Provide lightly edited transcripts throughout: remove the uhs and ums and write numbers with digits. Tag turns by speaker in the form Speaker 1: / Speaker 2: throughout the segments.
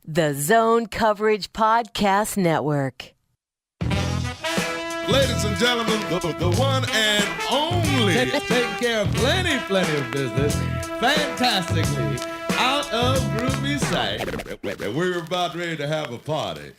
Speaker 1: The Zone Coverage Podcast Network.
Speaker 2: Ladies and gentlemen, the one and only.
Speaker 3: Taking care of plenty of business. Fantastically. Out of groovy sight.
Speaker 2: We're about ready to have a party.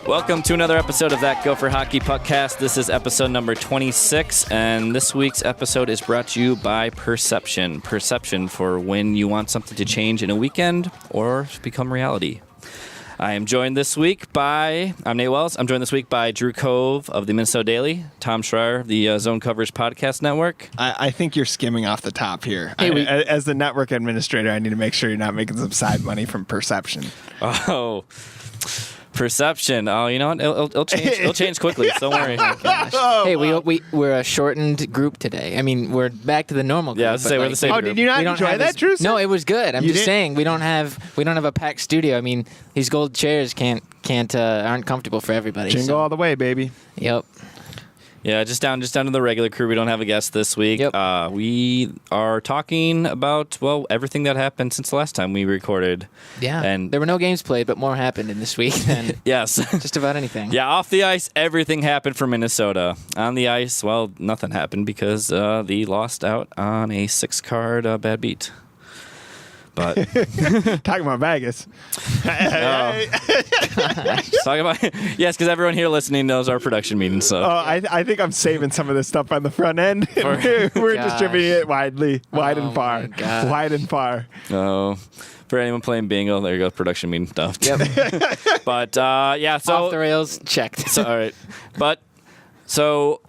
Speaker 4: Welcome to another episode of That Gopher Hockey Puckcast. This is episode number 26, and this week's episode is brought to you by Perception. Perception for when you want something to change in a weekend or become reality. I am joined this week by, I'm Nate Wells. I'm joined this week by Drew Cove of the Minnesota Daily, Tom Schreier of the Zone Coverage Podcast Network.
Speaker 5: I think you're skimming off the top here. As the network administrator, I need to make sure you're not making some side money from Perception.
Speaker 4: Oh, Perception. Oh, you know what? It'll change. It'll change quickly. So don't worry.
Speaker 6: Oh, hey, we're a shortened group today. I mean, we're back to the normal group.
Speaker 4: Yeah, we're the same group.
Speaker 5: Did you not enjoy that, Drew?
Speaker 6: No, it was good. I'm just saying we don't have a packed studio. I mean, these gold chairs aren't comfortable for everybody.
Speaker 5: Jingle all the way, baby.
Speaker 6: Yep.
Speaker 4: Yeah, just down to the regular crew. We don't have a guest this week.
Speaker 6: Yep.
Speaker 4: We are talking about, everything that happened since the last time we recorded.
Speaker 6: Yeah.
Speaker 4: And
Speaker 6: there were no games played, but more happened in this week than
Speaker 4: yes.
Speaker 6: just about anything.
Speaker 4: Yeah, off the ice, everything happened for Minnesota. On the ice, nothing happened because they lost out on a 6-card bad beat. But
Speaker 5: talking about Vegas.
Speaker 4: Talking about yes, because everyone here listening knows our production meeting. So
Speaker 5: I think I'm saving some of this stuff on the front end. We're distributing it wide and far. Wide and far.
Speaker 4: Oh. For anyone playing bingo, there you go, production meeting stuff.
Speaker 6: Yep.
Speaker 4: But so
Speaker 6: off the rails, checked.
Speaker 4: So, all right, so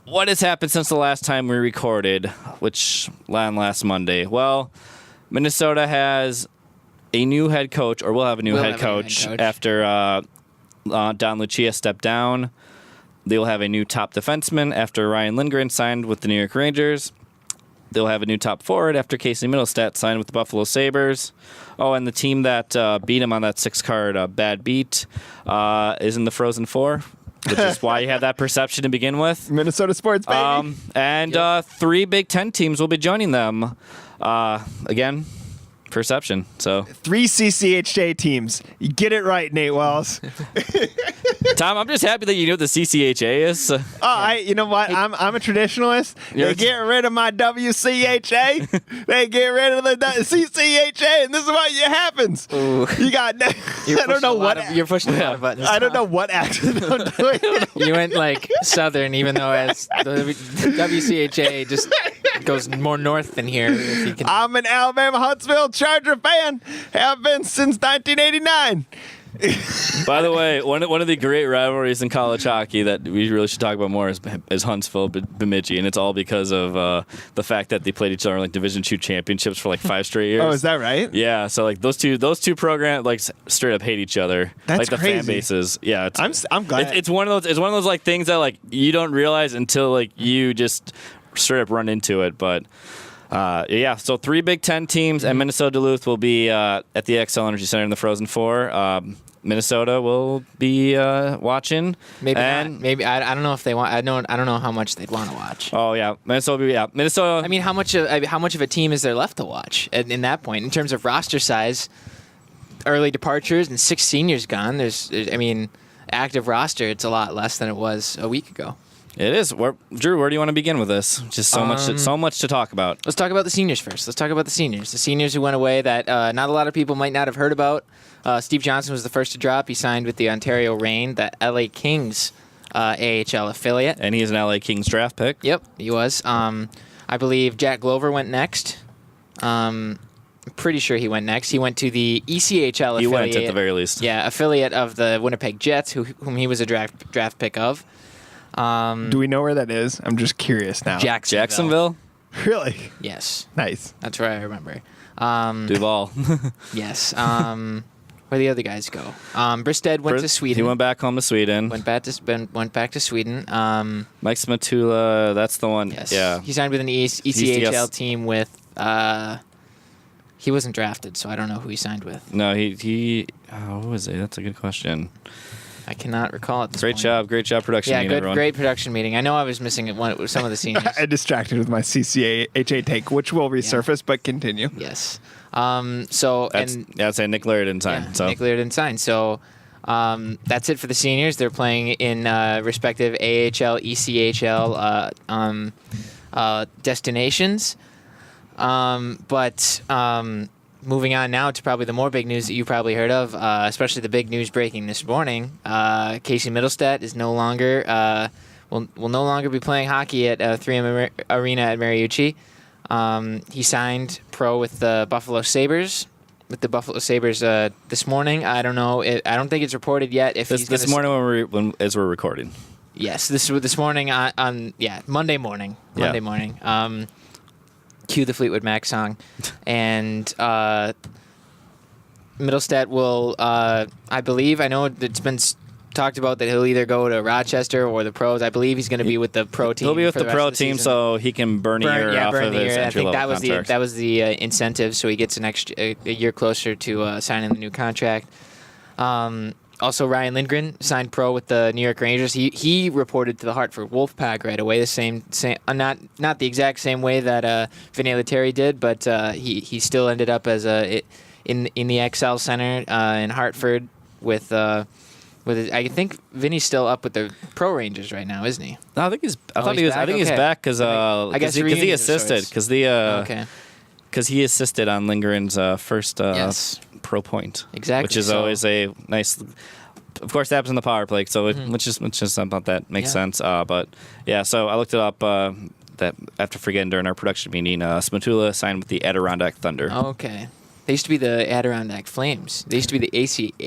Speaker 4: what has happened since the last time we recorded, which last Monday? Well, Minnesota has a new head coach, or will have a new head coach after Don Lucia stepped down. They will have a new top defenseman after Ryan Lindgren signed with the New York Rangers. They'll have a new top forward after Casey Middlestat signed with the Buffalo Sabres. Oh, and the team that beat him on that 6-card bad beat is in the Frozen Four, which is why you had that perception to begin with.
Speaker 5: Minnesota sports, baby.
Speaker 4: And 3 Big Ten teams will be joining them. Again, perception. So 3
Speaker 5: CCHJ teams. You get it right, Nate Wells.
Speaker 4: Tom, I'm just happy that you know what the CCHA is.
Speaker 5: You know what? I'm a traditionalist. They get rid of my WCHA. They get rid of the CCHA, and this is what happens.
Speaker 6: Ooh.
Speaker 5: You got. I don't know what.
Speaker 6: You're pushing a lot of buttons.
Speaker 5: I don't know what accent I'm doing.
Speaker 6: You went like Southern, even though as the WCHA just goes more north than here. If you can.
Speaker 5: I'm an Alabama Huntsville Charger fan. Have been since 1989.
Speaker 4: By the way, one of the great rivalries in college hockey that we really should talk about more is Huntsville Bemidji, and it's all because of the fact that they played each other in like Division II championships for like 5 straight years.
Speaker 5: Oh, is that right?
Speaker 4: Yeah, so like those two programs like straight up hate each other.
Speaker 5: That's
Speaker 4: like the
Speaker 5: crazy.
Speaker 4: Fan bases. Yeah,
Speaker 5: I'm glad.
Speaker 4: It's one of those like things that like you don't realize until like you just straight up run into it, but. So 3 Big Ten teams, and Minnesota Duluth will be at the XL Energy Center in the Frozen Four. Minnesota will be watching.
Speaker 6: Maybe not. Maybe I don't know if they want. I don't know how much they'd want to watch.
Speaker 4: Oh yeah, Minnesota.
Speaker 6: I mean, how much of a team is there left to watch in that point in terms of roster size? Early departures and 6 seniors gone. Active roster. It's a lot less than it was a week ago.
Speaker 4: It is. Drew, where do you want to begin with this? Just so much to talk about.
Speaker 6: Let's talk about the seniors first. Let's talk about the seniors. The seniors who went away that not a lot of people might not have heard about. Steve Johnson was the first to drop. He signed with the Ontario Reign, the LA Kings AHL affiliate.
Speaker 4: And he's an LA Kings draft pick.
Speaker 6: Yep, he was. I believe Jack Glover went next. I'm pretty sure he went next. He went to the ECHL affiliate.
Speaker 4: He went at the very least.
Speaker 6: Yeah, affiliate of the Winnipeg Jets, whom he was a draft pick of.
Speaker 5: Do we know where that is? I'm just curious now.
Speaker 4: Jacksonville?
Speaker 5: Really?
Speaker 6: Yes.
Speaker 5: Nice.
Speaker 6: That's where I remember.
Speaker 4: Duval.
Speaker 6: Yes. Where the other guys go? Bristed went to Sweden.
Speaker 4: He went back home to Sweden.
Speaker 6: Went back to Sweden.
Speaker 4: Mike Smatula, that's the one.
Speaker 6: Yes.
Speaker 4: Yeah.
Speaker 6: He signed with an ECHL team with. He wasn't drafted, so I don't know who he signed with.
Speaker 4: No, he what was it? That's a good question.
Speaker 6: I cannot recall at this
Speaker 4: Great
Speaker 6: point.
Speaker 4: job, production
Speaker 6: Yeah,
Speaker 4: meeting,
Speaker 6: good,
Speaker 4: everyone.
Speaker 6: great production meeting. I know I was missing it with some of the seniors.
Speaker 5: I distracted with my CCHA take, which will resurface, but continue.
Speaker 6: Yes.
Speaker 4: That's a Nick Laird didn't sign.
Speaker 6: Yeah,
Speaker 4: So
Speaker 6: Nick Lear didn't sign. So that's it for the seniors. They're playing in respective AHL, ECHL destinations. But moving on now to probably the more big news that you probably heard of, especially the big news breaking this morning. Casey Middlestat is no longer will no longer be playing hockey at 3M Arena at Mariucci. He signed pro with the Buffalo Sabres. This morning. I don't know. I don't think it's reported yet if he's
Speaker 4: this morning as we're recording.
Speaker 6: Yes, this morning on Monday morning. Monday morning. Cue the Fleetwood Mac song, and Middlestat will. I know it's been talked about that he'll either go to Rochester or the pros. I believe he's going to be with the pro team.
Speaker 4: He'll be with
Speaker 6: for
Speaker 4: the pro
Speaker 6: rest of the
Speaker 4: team,
Speaker 6: season.
Speaker 4: so he can burn a year off of his
Speaker 6: I think
Speaker 4: entry-level contract.
Speaker 6: that was the incentive, so he gets a year closer to signing the new contract. Also, Ryan Lindgren signed pro with the New York Rangers. He reported to the Hartford Wolfpack right away. The same not the exact same way that Vinny Lettieri did, but he still ended up as in the XL Center in Hartford with. I think Vinny's still up with the Pro Rangers right now, isn't he?
Speaker 4: No, I think he's back because
Speaker 6: I guess
Speaker 4: he
Speaker 6: reunions of
Speaker 4: assisted
Speaker 6: sorts.
Speaker 4: because he assisted on Lindgren's first
Speaker 6: Yes.
Speaker 4: pro point.
Speaker 6: Exactly,
Speaker 4: which is
Speaker 6: so-
Speaker 4: always a nice. Of course, that happens in the power play, so which is about that makes sense. But yeah, so I looked it up. That after forgetting during our production meeting, Smatula signed with the Adirondack Thunder.
Speaker 6: Okay. They used to be the Adirondack Flames. They used to be the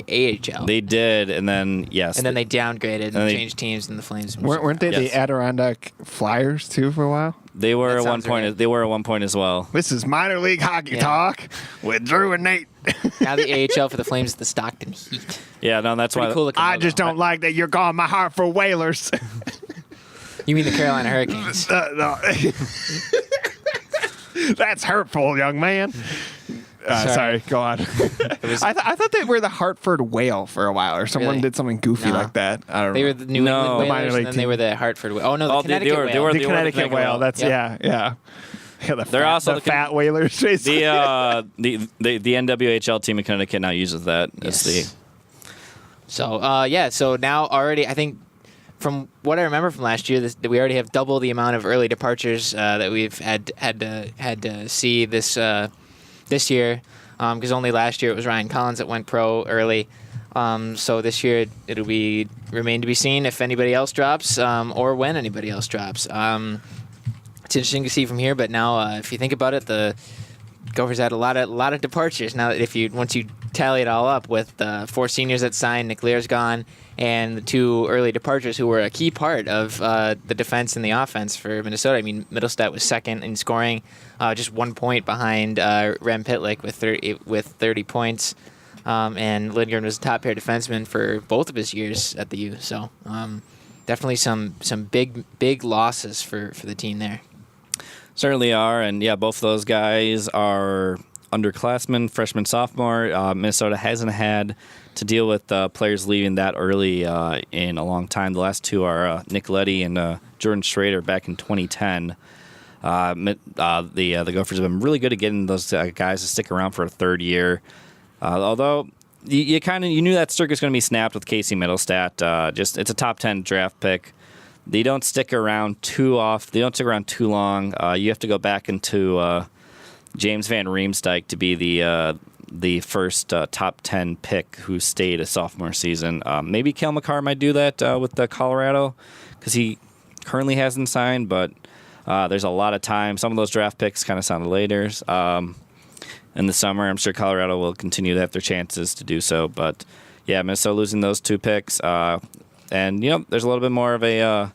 Speaker 6: AHL.
Speaker 4: They did, and then
Speaker 6: and then they downgraded and
Speaker 4: they-
Speaker 6: changed teams, and the Flames.
Speaker 5: Weren't they
Speaker 4: Yes.
Speaker 5: the Adirondack Flyers too for a while?
Speaker 4: they were
Speaker 6: That
Speaker 4: at one
Speaker 6: sounds
Speaker 4: point.
Speaker 6: right.
Speaker 4: They were at one point as well.
Speaker 5: This is minor league hockey
Speaker 6: Yeah.
Speaker 5: talk with Drew and Nate.
Speaker 6: Now the AHL for the Flames is the Stockton Heat.
Speaker 4: Yeah, no, that's
Speaker 6: Pretty
Speaker 4: why.
Speaker 6: cool looking
Speaker 5: I
Speaker 6: logo.
Speaker 5: just don't like that you're calling my heart for Whalers.
Speaker 6: You mean the Carolina Hurricanes?
Speaker 5: No. That's hurtful, young man. Sorry, go on. I thought they were the Hartford Whale for a while, or someone
Speaker 6: Really?
Speaker 5: did something goofy
Speaker 6: No.
Speaker 5: like that. I don't
Speaker 6: They
Speaker 5: know.
Speaker 6: were the New
Speaker 4: No.
Speaker 6: England
Speaker 5: Minor
Speaker 6: Whalers,
Speaker 5: league
Speaker 6: and then they
Speaker 5: team.
Speaker 6: were the Hartford Whale. Oh, no, the
Speaker 4: Oh,
Speaker 6: Connecticut
Speaker 4: they were
Speaker 6: Whale.
Speaker 5: the
Speaker 4: the
Speaker 5: Connecticut Whale.
Speaker 4: Whale.
Speaker 5: That's
Speaker 6: Yep.
Speaker 5: yeah. The
Speaker 4: They're also
Speaker 5: the
Speaker 4: the
Speaker 5: fat Whalers. basically.
Speaker 4: the NWHL team in Connecticut now uses that as the.
Speaker 6: So now already, I think from what I remember from last year, we already have double the amount of early departures that we've had to see this year. Because only last year it was Ryan Collins that went pro early. So this year it'll remain to be seen if anybody else drops or when anybody else drops. It's interesting to see from here, but now if you think about it, the Gophers had a lot of departures. Now that once you tally it all up with the 4 seniors that signed, Nick Lear's gone, and the 2 early departures who were a key part of the defense and the offense for Minnesota. I mean, Middlestat was second in scoring, just 1 point behind Rem Pitlick with 30 points, and Lindgren was the top pair defenseman for both of his years at the U. So definitely some big losses for the team there.
Speaker 4: Certainly are, and yeah, both of those guys are underclassmen, freshman, sophomore. Minnesota hasn't had to deal with players leaving that early in a long time. The last 2 are Nick Leddy and Jordan Schrader back in 2010. The Gophers have been really good at getting those guys to stick around for a third year. Although you knew that circuit was going to be snapped with Casey Middlestat. It's a top 10 draft pick. They don't stick around too often. They don't stick around too long. You have to go back into James Van Riemsdyk to be the first top 10 pick who stayed a sophomore season. Maybe Cale Makar might do that with Colorado because he currently hasn't signed, but there's a lot of time. Some of those draft picks kind of sounded later in the summer. I'm sure Colorado will continue to have their chances to do so. But, yeah, Minnesota losing those 2 picks. And, there's a little bit more of a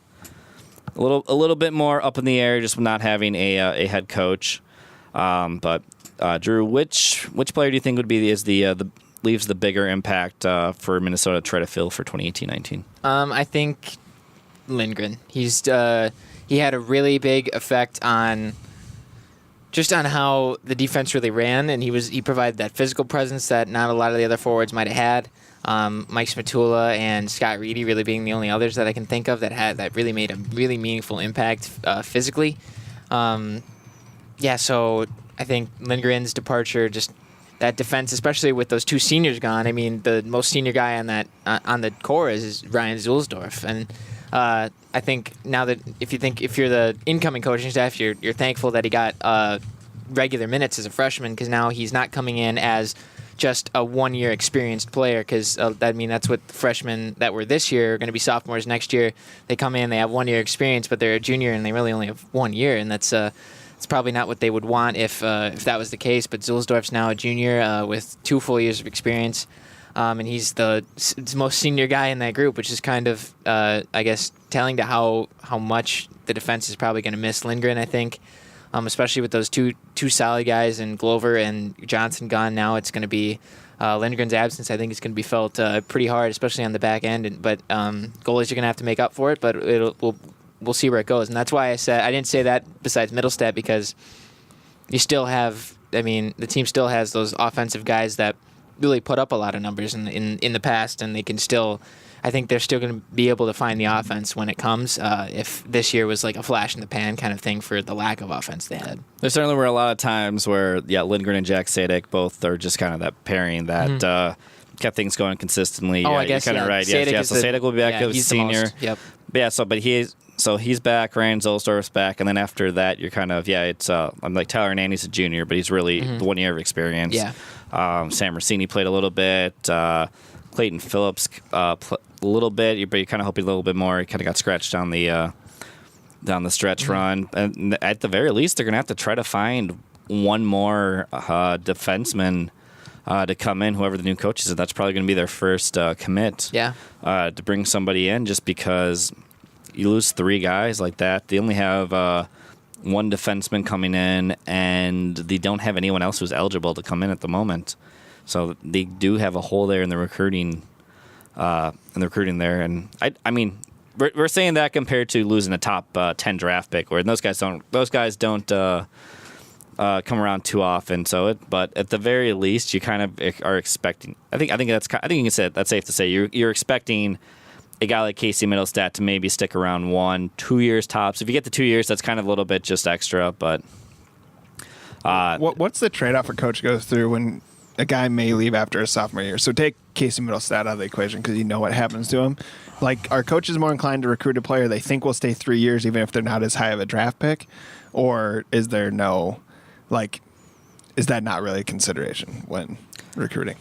Speaker 4: little bit more up in the air just not having a head coach. But Drew, which player do you think would be leaves the bigger impact for Minnesota to try to fill for 2018-19?
Speaker 6: I think Lindgren. He had a really big effect on just on how the defense really ran, and he provided that physical presence that not a lot of the other forwards might have had. Mike Smatula and Scott Reedy really being the only others that I can think of that really made a really meaningful impact physically. So I think Lindgren's departure, just that defense, especially with those two seniors gone. I mean, the most senior guy on that on the core is Ryan Zulsdorf, and I think now that if you're the incoming coaching staff, you're thankful that he got regular minutes as a freshman, because now he's not coming in as just a one-year experienced player, because that's what the freshmen that were this year are going to be sophomores next year. They come in, they have 1 year experience, but they're a junior and they really only have 1 year, and that's it's probably not what they would want if that was the case. But Zulsdorf's now a junior with 2 full years of experience, and he's the most senior guy in that group, which is kind of I guess telling to how much the defense is probably going to miss Lindgren, I think. Especially with those two solid guys and Glover and Johnson gone now, it's going to be Lindgren's absence. I think it's going to be felt pretty hard, especially on the back end. But goalies are going to have to make up for it. But we'll see where it goes, and that's why I didn't say that besides Middlestat, because you still have. I mean, the team still has those offensive guys that really put up a lot of numbers in the past, and they can still. I think they're still going to be able to find the offense when it comes, if this year was like a flash in the pan kind of thing for the lack of offense they had.
Speaker 4: There certainly were a lot of times where, Lindgren and Jack Sadek both are just kind of that pairing that kept things going consistently.
Speaker 6: I guess
Speaker 4: you're kind of right.
Speaker 6: Sadek
Speaker 4: so Sadek will be back as a senior.
Speaker 6: Yep.
Speaker 4: But he's back, Ryan Zulsdorf's back, and then after that, you're kind of, it's I'm like Tyler Nanny's a junior, but he's really the 1 year of experience.
Speaker 6: Yeah.
Speaker 4: Sam Rossini played a little bit. Clayton Phillips a little bit, but you're kind of hoping a little bit more. He kind of got scratched down the stretch run. And at the very least, they're going to have to try to find one more defenseman to come in, whoever the new coach is. That's probably going to be their first commit.
Speaker 6: Yeah.
Speaker 4: To bring somebody in, just because you lose 3 guys like that. They only have one defenseman coming in, and they don't have anyone else who's eligible to come in at the moment. So they do have a hole there in the recruiting, there. And I mean, we're saying that compared to losing a top 10 draft pick, where those guys don't come around too often. But at the very least, you kind of are expecting. I think you can say that's safe to say you're expecting a guy like Casey Middlestat to maybe stick around 1-2 years tops. If you get the 2 years, that's kind of a little bit just extra. But
Speaker 5: what's the trade-off a coach goes through when a guy may leave after a sophomore year? So take Casey Middlestat out of the equation, because you know what happens to him. Like, are coaches more inclined to recruit a player they think will stay 3 years even if they're not as high of a draft pick? Or is there is that not really a consideration when recruiting?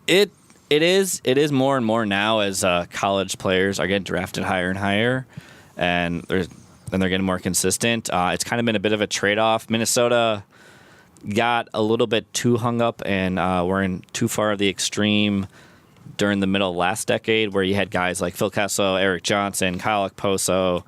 Speaker 4: It is more and more now as college players are getting drafted higher and higher, and they're getting more consistent. It's kind of been a bit of a trade-off. Minnesota got a little bit too hung up and were in too far of the extreme during the middle of last decade, where you had guys like Phil Kessel, Eric Johnson, Kyle Okposo,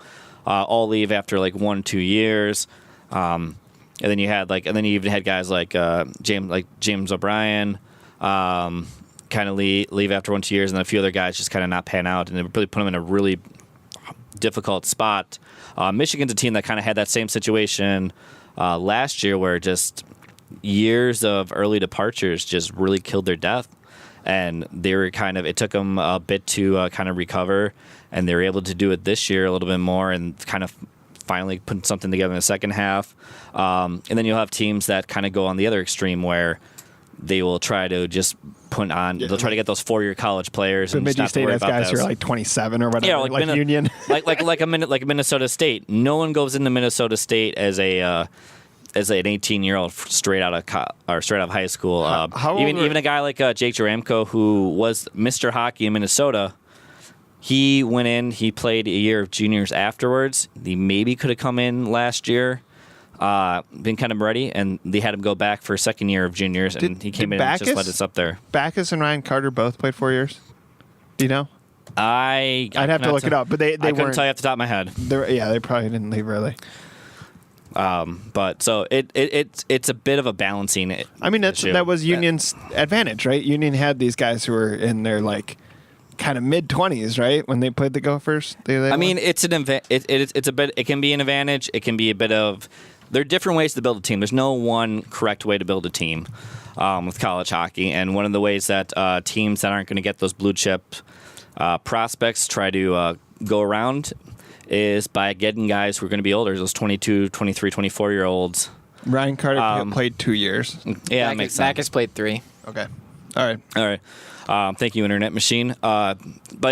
Speaker 4: all leave after like 1-2 years. And then you even had guys like James O'Brien kind of leave after 1-2 years, and then a few other guys just kind of not pan out, and it really put them in a really difficult spot. Michigan's a team that kind of had that same situation last year, where just years of early departures just really killed their depth, and it took them a bit to kind of recover, and they were able to do it this year a little bit more and kind of finally put something together in the second half. And then you'll have teams that kind of go on the other extreme, where they will try to just put on. They'll try to get those 4-year college players.
Speaker 5: But
Speaker 4: and
Speaker 5: Michigan State has guys who are like 27 or whatever, like Union,
Speaker 4: like Minnesota State. No one goes into Minnesota State as an 18-year-old straight out of high school. Even a guy like Jake Jaramko, who was Mr. Hockey in Minnesota. He went in. He played a year of juniors afterwards. He maybe could have come in last year. Been kind of ready, and they had him go back for a second year of juniors, and he came in and just let us up there.
Speaker 5: Backus and Ryan Carter both played 4 years. Do you know?
Speaker 4: I'd
Speaker 5: have to look it up, but they
Speaker 4: couldn't
Speaker 5: weren't.
Speaker 4: Tell you off the top of my head.
Speaker 5: They probably didn't leave early.
Speaker 4: But so it's a bit of a balancing.
Speaker 5: I mean, that was Union's advantage, right? Union had these guys who were in their kind of mid-20s, right, when they played the Gophers. It's an it's a bit. It can be an advantage. It can be a bit of
Speaker 4: there are different ways to build a team. There's no one correct way to build a team with college hockey. And one of the ways that teams that aren't going to get those blue chip prospects try to go around is by getting guys who are going to be older, those 22, 23, 24-year-olds.
Speaker 5: Ryan Carter played 2 years.
Speaker 4: Yeah, that makes sense.
Speaker 6: Zach has played 3.
Speaker 5: Okay. All right.
Speaker 4: Thank you, Internet Machine. But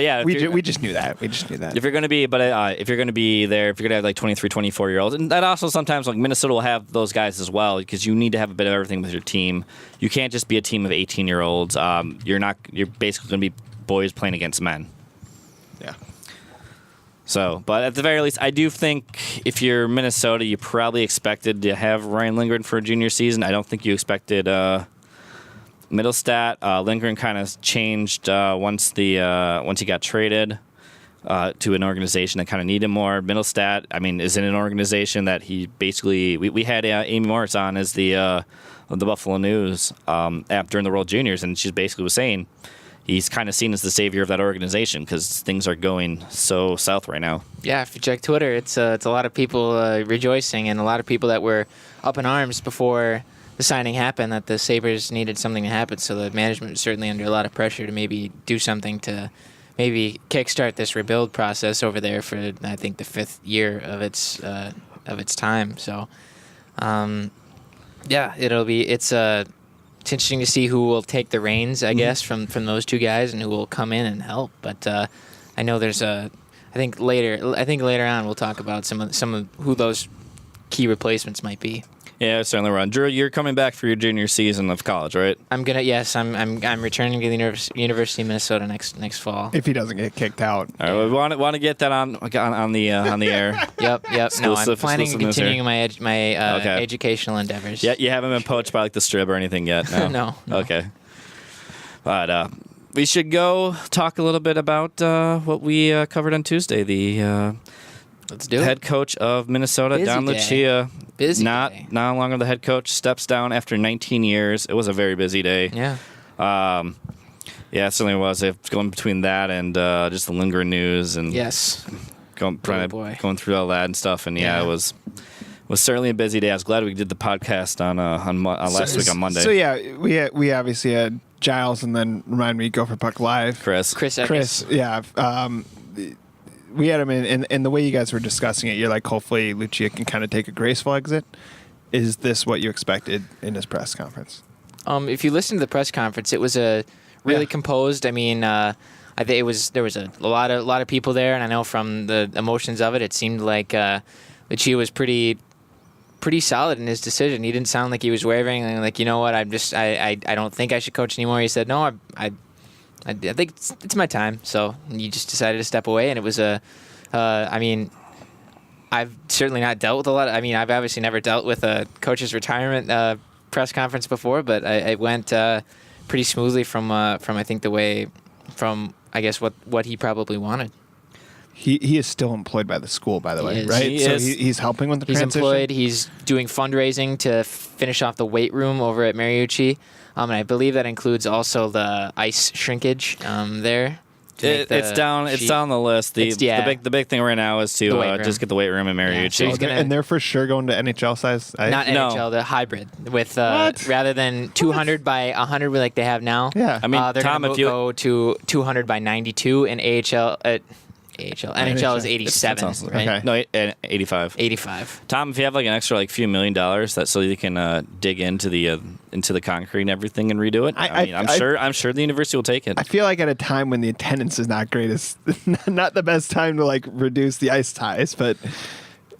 Speaker 4: yeah,
Speaker 5: We just knew that.
Speaker 4: if you're going to be, if you're going to be there, if you're going to have like 23, 24-year-olds, and that also sometimes like Minnesota will have those guys as well because you need to have a bit of everything with your team. You can't just be a team of 18-year-olds. You're basically going to be boys playing against men.
Speaker 5: Yeah.
Speaker 4: So, but at the very least, I do think if you're Minnesota, you probably expected to have Ryan Lindgren for a junior season. I don't think you expected Middlestat. Lindgren kind of changed once he got traded to an organization that kind of needed more. Middlestat, I mean, is in an organization that he basically we had Amy Morris on as the Buffalo News during the World Juniors, and she basically was saying he's kind of seen as the savior of that organization because things are going so south right now.
Speaker 6: Yeah, if you check Twitter, it's a lot of people rejoicing and a lot of people that were up in arms before the signing happened that the Sabres needed something to happen. So the management was certainly under a lot of pressure to maybe do something to maybe kickstart this rebuild process over there for, I think, the 5th year of its time. So, yeah, it's interesting to see who will take the reins, I guess, from those two guys and who will come in and help. But I know there's I think later on we'll talk about some of who those key replacements might be.
Speaker 4: Yeah, certainly, Ron. Drew, you're coming back for your junior season of college, right?
Speaker 6: I'm returning to the University of Minnesota next fall.
Speaker 5: If he doesn't get kicked out.
Speaker 4: All right, we want to get that on the air.
Speaker 6: Yep. No, I'm planning on continuing my
Speaker 4: Okay.
Speaker 6: educational endeavors.
Speaker 4: Yeah, you haven't been poached by like the Strib or anything yet. No.
Speaker 6: No.
Speaker 4: Okay. But we should go talk a little bit about what we covered on Tuesday. The
Speaker 6: Let's do it.
Speaker 4: head coach of Minnesota,
Speaker 6: Busy
Speaker 4: Don
Speaker 6: day.
Speaker 4: Lucia.
Speaker 6: Busy
Speaker 4: not
Speaker 6: day.
Speaker 4: longer the head coach. Steps down after 19 years. It was a very busy day.
Speaker 6: Yeah.
Speaker 4: Yeah, it certainly was. It's going between that and just the Lindgren news and
Speaker 6: Yes.
Speaker 4: going through all that and stuff. And
Speaker 6: Yeah.
Speaker 4: it was certainly a busy day. I was glad we did the podcast on last week on Monday.
Speaker 5: So yeah, we obviously had Giles, and then remind me, Gopher Puck Live.
Speaker 4: Chris.
Speaker 5: Chris, yeah. We had him in, and the way you guys were discussing it, you're like, hopefully Lucia can kind of take a graceful exit. Is this what you expected in his press conference?
Speaker 6: If you listen to the press conference, it was a really
Speaker 5: Yeah.
Speaker 6: composed. I mean, I think there was a lot of people there, and I know from the emotions of it, it seemed like Lucia was pretty solid in his decision. He didn't sound like he was wavering. Like, you know what, I don't think I should coach anymore. He said, no, I think it's my time. So you just decided to step away, and it was I mean, I've certainly not dealt with a lot. I mean, I've obviously never dealt with a coach's retirement press conference before, but it went pretty smoothly from I think I guess what he probably wanted.
Speaker 5: He is still employed by the school, by the way,
Speaker 6: is.
Speaker 5: right?
Speaker 4: He
Speaker 5: So
Speaker 4: is.
Speaker 5: he's helping with the
Speaker 6: He's
Speaker 5: transition.
Speaker 6: employed. He's doing fundraising to finish off the weight room over at Mariucci. And I believe that includes also the ice shrinkage there.
Speaker 4: It's down the list. The big thing right now is
Speaker 6: The weight
Speaker 4: to
Speaker 6: room.
Speaker 4: just get the weight room in Mariucci.
Speaker 6: so he's gonna-
Speaker 5: And they're for sure going to NHL size.
Speaker 6: Not
Speaker 4: No.
Speaker 6: NHL, the hybrid with
Speaker 5: What?
Speaker 6: rather than 200 by 100 like they have now.
Speaker 5: Yeah.
Speaker 4: I mean,
Speaker 6: they're
Speaker 4: Tom,
Speaker 6: gonna
Speaker 4: if you
Speaker 6: go to 200 by 92 and NHL is 87,
Speaker 4: awesome.
Speaker 6: right?
Speaker 5: Okay.
Speaker 4: No, 85.
Speaker 6: 85.
Speaker 4: Tom, if you have like an extra like few $1 million that so you can dig into the concrete and everything and redo it, I'm sure the university will take it.
Speaker 5: I feel like at a time when the attendance is not great, it's not the best time to like reduce the ice ties, but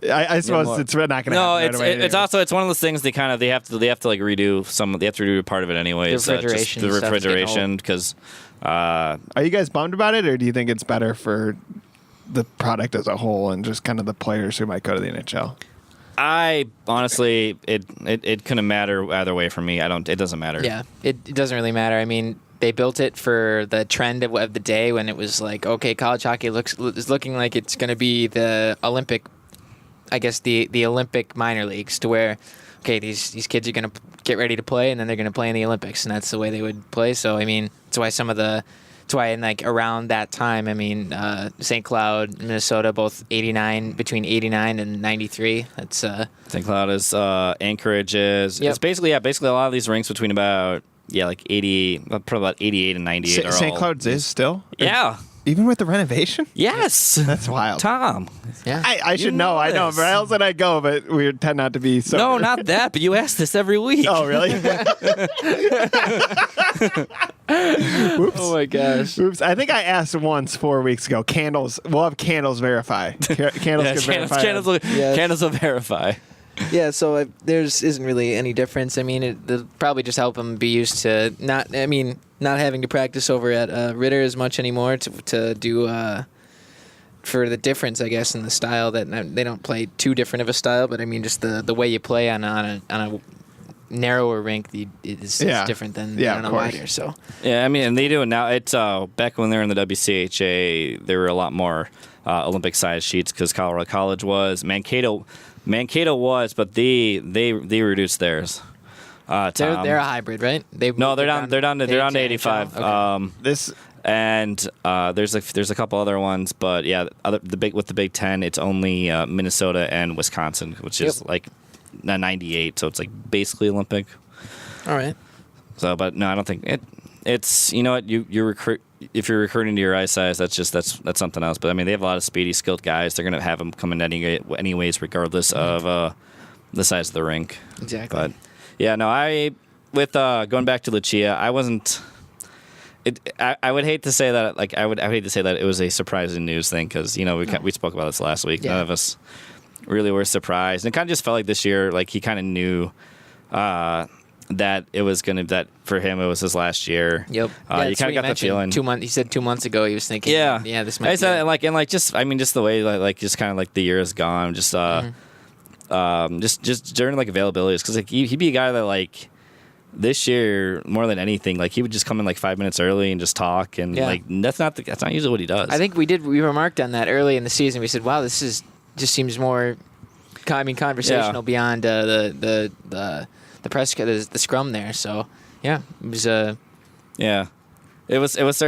Speaker 5: I suppose it's not going to
Speaker 4: No,
Speaker 5: happen. right away
Speaker 4: it's also one of those things they have to like redo part of it anyways.
Speaker 6: The refrigeration
Speaker 4: the
Speaker 6: stuff's getting
Speaker 4: refrigeration
Speaker 6: old.
Speaker 4: because
Speaker 5: Are you guys bummed about it, or do you think it's better for the product as a whole and just kind of the players who might go to the NHL?
Speaker 4: I honestly it couldn't matter either way for me. It doesn't matter.
Speaker 6: Yeah, it doesn't really matter. I mean, they built it for the trend of the day when it was like, okay, college hockey is looking like it's going to be the Olympic, I guess the Olympic minor leagues, to where, okay, these kids are going to get ready to play and then they're going to play in the Olympics, and that's the way they would play. So I mean, that's why some of the That's why in like around that time, I mean, St. Cloud, Minnesota, both 89, between 89 and 93. That's
Speaker 4: St. Cloud is Anchorage is.
Speaker 6: Yep.
Speaker 4: It's basically a lot of these rinks between about 80, probably about 88 and 98 are
Speaker 5: St.
Speaker 4: all.
Speaker 5: Cloud's is still?
Speaker 4: Yeah.
Speaker 5: Even with the renovation?
Speaker 4: Yes.
Speaker 5: That's wild.
Speaker 4: Tom.
Speaker 6: yeah.
Speaker 5: I should know. I know.
Speaker 4: this.
Speaker 5: Where else did I go? But we tend not to be so.
Speaker 4: No, not that. But you ask this every week.
Speaker 5: Oh, really?
Speaker 6: Oh my gosh.
Speaker 5: Oops. I think I asked once 4 weeks ago. Candles. We'll have candles verify. Candles can verify.
Speaker 4: Candles will verify.
Speaker 6: Yeah, so there's isn't really any difference. I mean, it'll probably just help them be used to not having to practice over at Ritter as much anymore to do for the difference, I guess, in the style that they don't play too different of a style, but I mean, just the way you play on a narrower rink is different than on a wider. So
Speaker 4: Yeah, I mean, and they do it now. It's back when they were in the WCHA, there were a lot more Olympic-sized sheets because Colorado College was. Mankato was, but they reduced theirs.
Speaker 6: they're a hybrid, right?
Speaker 4: They're down to 85.
Speaker 6: Okay.
Speaker 4: There's a couple other ones, but yeah, with the Big Ten, it's only Minnesota and Wisconsin, which is like 98, so it's like basically Olympic.
Speaker 6: All right.
Speaker 4: So, but no, I don't think it's you know what you recruit. If you're recruiting to your eye size, that's something else. But I mean, they have a lot of speedy, skilled guys. They're gonna have them come in anyways, regardless of the size of the rink.
Speaker 6: Exactly.
Speaker 4: But yeah, no, going back to Lucia, I wasn't. I would hate to say that. Like I would hate to say that it was a surprising news thing because we spoke about this last week.
Speaker 6: Yeah.
Speaker 4: None of us really were surprised, and it kind of just felt like this year, like he kind of knew. That it was that for him it was his last year.
Speaker 6: Yep.
Speaker 4: You kind of got the feeling.
Speaker 6: 2 months. He said 2 months ago he was thinking.
Speaker 4: Yeah.
Speaker 6: This might.
Speaker 4: Just the way just kind of like the year has gone. Just just during like availabilities because like he'd be a guy that like this year more than anything like he would just come in like 5 minutes early and just talk and like that's not usually what he does.
Speaker 6: I think we remarked on that early in the season. We said, wow, this just seems more. Conversational beyond the press, the scrum there. So yeah, it was It was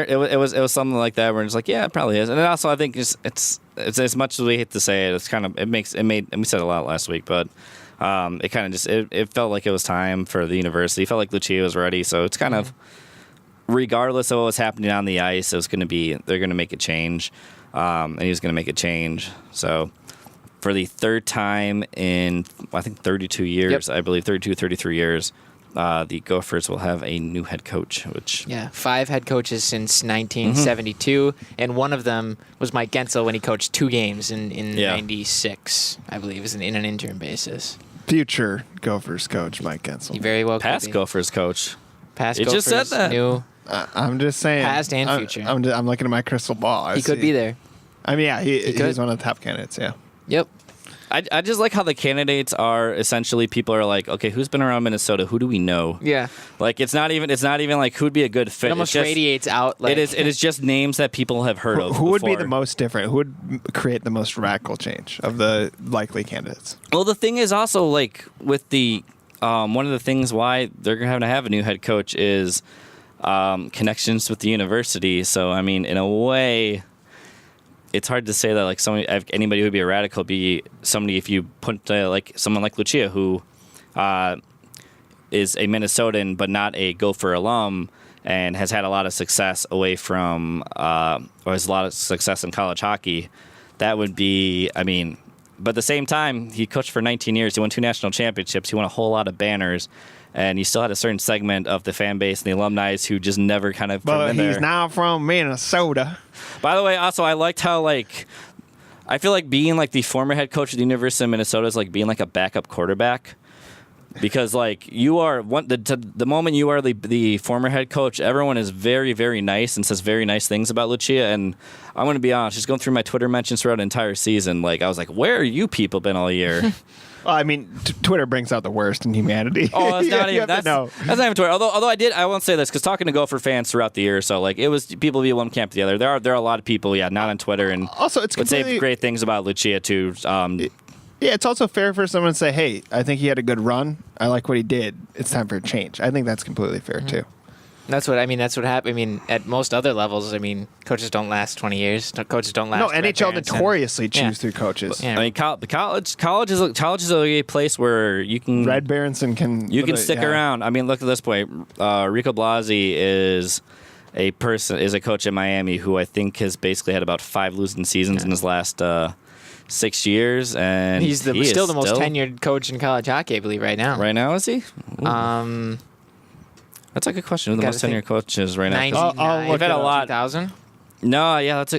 Speaker 6: something like that where it's like, yeah, it probably is. And also I think it's as much as we hate to say it, it's kind of and we said it a lot last week, but it kind of just it felt like it was time for the university. It felt like Lucia was ready, so it's kind of regardless of what was happening on the ice, they're going to make a change, and he was going to make a change. So for the third time in, I think, 32 years, I believe 32, 33 years, the Gophers will have a new head coach. 5 head coaches since 1972, and one of them was Mike Gensel when he coached 2 games in 96, I believe, in an interim basis.
Speaker 5: Future Gophers coach Mike Gensel.
Speaker 6: He very well
Speaker 4: past
Speaker 6: could be.
Speaker 4: Gophers coach.
Speaker 6: Past
Speaker 4: It
Speaker 6: Gophers,
Speaker 4: just said that.
Speaker 6: New,
Speaker 5: I'm just saying.
Speaker 6: past and future.
Speaker 5: I'm looking at my crystal ball.
Speaker 6: He could be there.
Speaker 5: I mean, yeah,
Speaker 6: could.
Speaker 5: he's one of the top candidates. Yeah.
Speaker 6: Yep.
Speaker 4: I just like how the candidates are essentially people are like, okay, who's been around Minnesota? Who do we know?
Speaker 6: Yeah.
Speaker 4: Like it's not even like who'd be a good fit.
Speaker 6: It almost radiates out. Like,
Speaker 4: it is just names that people have heard of.
Speaker 5: Who would be
Speaker 4: before.
Speaker 5: the most different? Who would create the most radical change of the likely candidates?
Speaker 4: Well, the thing is also like with the one of the things why they're going to have a new head coach is connections with the university. So I mean, in a way, it's hard to say that like anybody who would be a radical be somebody if you put like someone like Lucia who is a Minnesotan but not a Gopher alum and has had a lot of success away from or has a lot of success in college hockey. That would be, I mean, but at the same time, he coached for 19 years. He won 2 national championships. He won a whole lot of banners. And he still had a certain segment of the fan base and the alumni who just never kind of.
Speaker 5: But he's
Speaker 4: there.
Speaker 5: now from Minnesota.
Speaker 4: By the way, also I liked how like I feel like being like the former head coach of the University of Minnesota is like being like a backup quarterback because like you are the moment you are the former head coach, everyone is very, very nice and says very nice things about Lucia. And I'm going to be honest, just going through my Twitter mentions throughout an entire season, like I was like, where are you people been all year?
Speaker 5: Well, I mean, Twitter brings out the worst in humanity.
Speaker 4: Oh, that's not even
Speaker 5: that's
Speaker 4: not even Twitter. Although I won't say this because talking to Gopher fans throughout the year, so like it was people be one camp to the other. There are a lot of people, not on Twitter and
Speaker 5: also it's
Speaker 4: would say great things about Lucia too.
Speaker 5: Yeah, it's also fair for someone to say, "Hey, I think he had a good run. I like what he did. It's time for a change." I think that's completely fair too.
Speaker 6: That's what happened. I mean, at most other levels, I mean, coaches don't last 20 years. Coaches don't last.
Speaker 5: No,
Speaker 6: Red
Speaker 5: NHL
Speaker 6: Barons
Speaker 5: notoriously chews through coaches.
Speaker 6: Yeah.
Speaker 4: I mean, college is a place where you can
Speaker 5: Red Berenson can
Speaker 4: stick around. I mean, look at this point. Rico Blasi is a coach in Miami who I think has basically had about 5 losing seasons in his last 6 years, and
Speaker 6: he's still the most tenured coach in college hockey, I believe, right now.
Speaker 4: Right now, is he? Ooh. That's a good question. Who the most tenured coach is right now?
Speaker 6: 99,
Speaker 4: We've had a lot.
Speaker 6: 2000.
Speaker 4: No, yeah, that's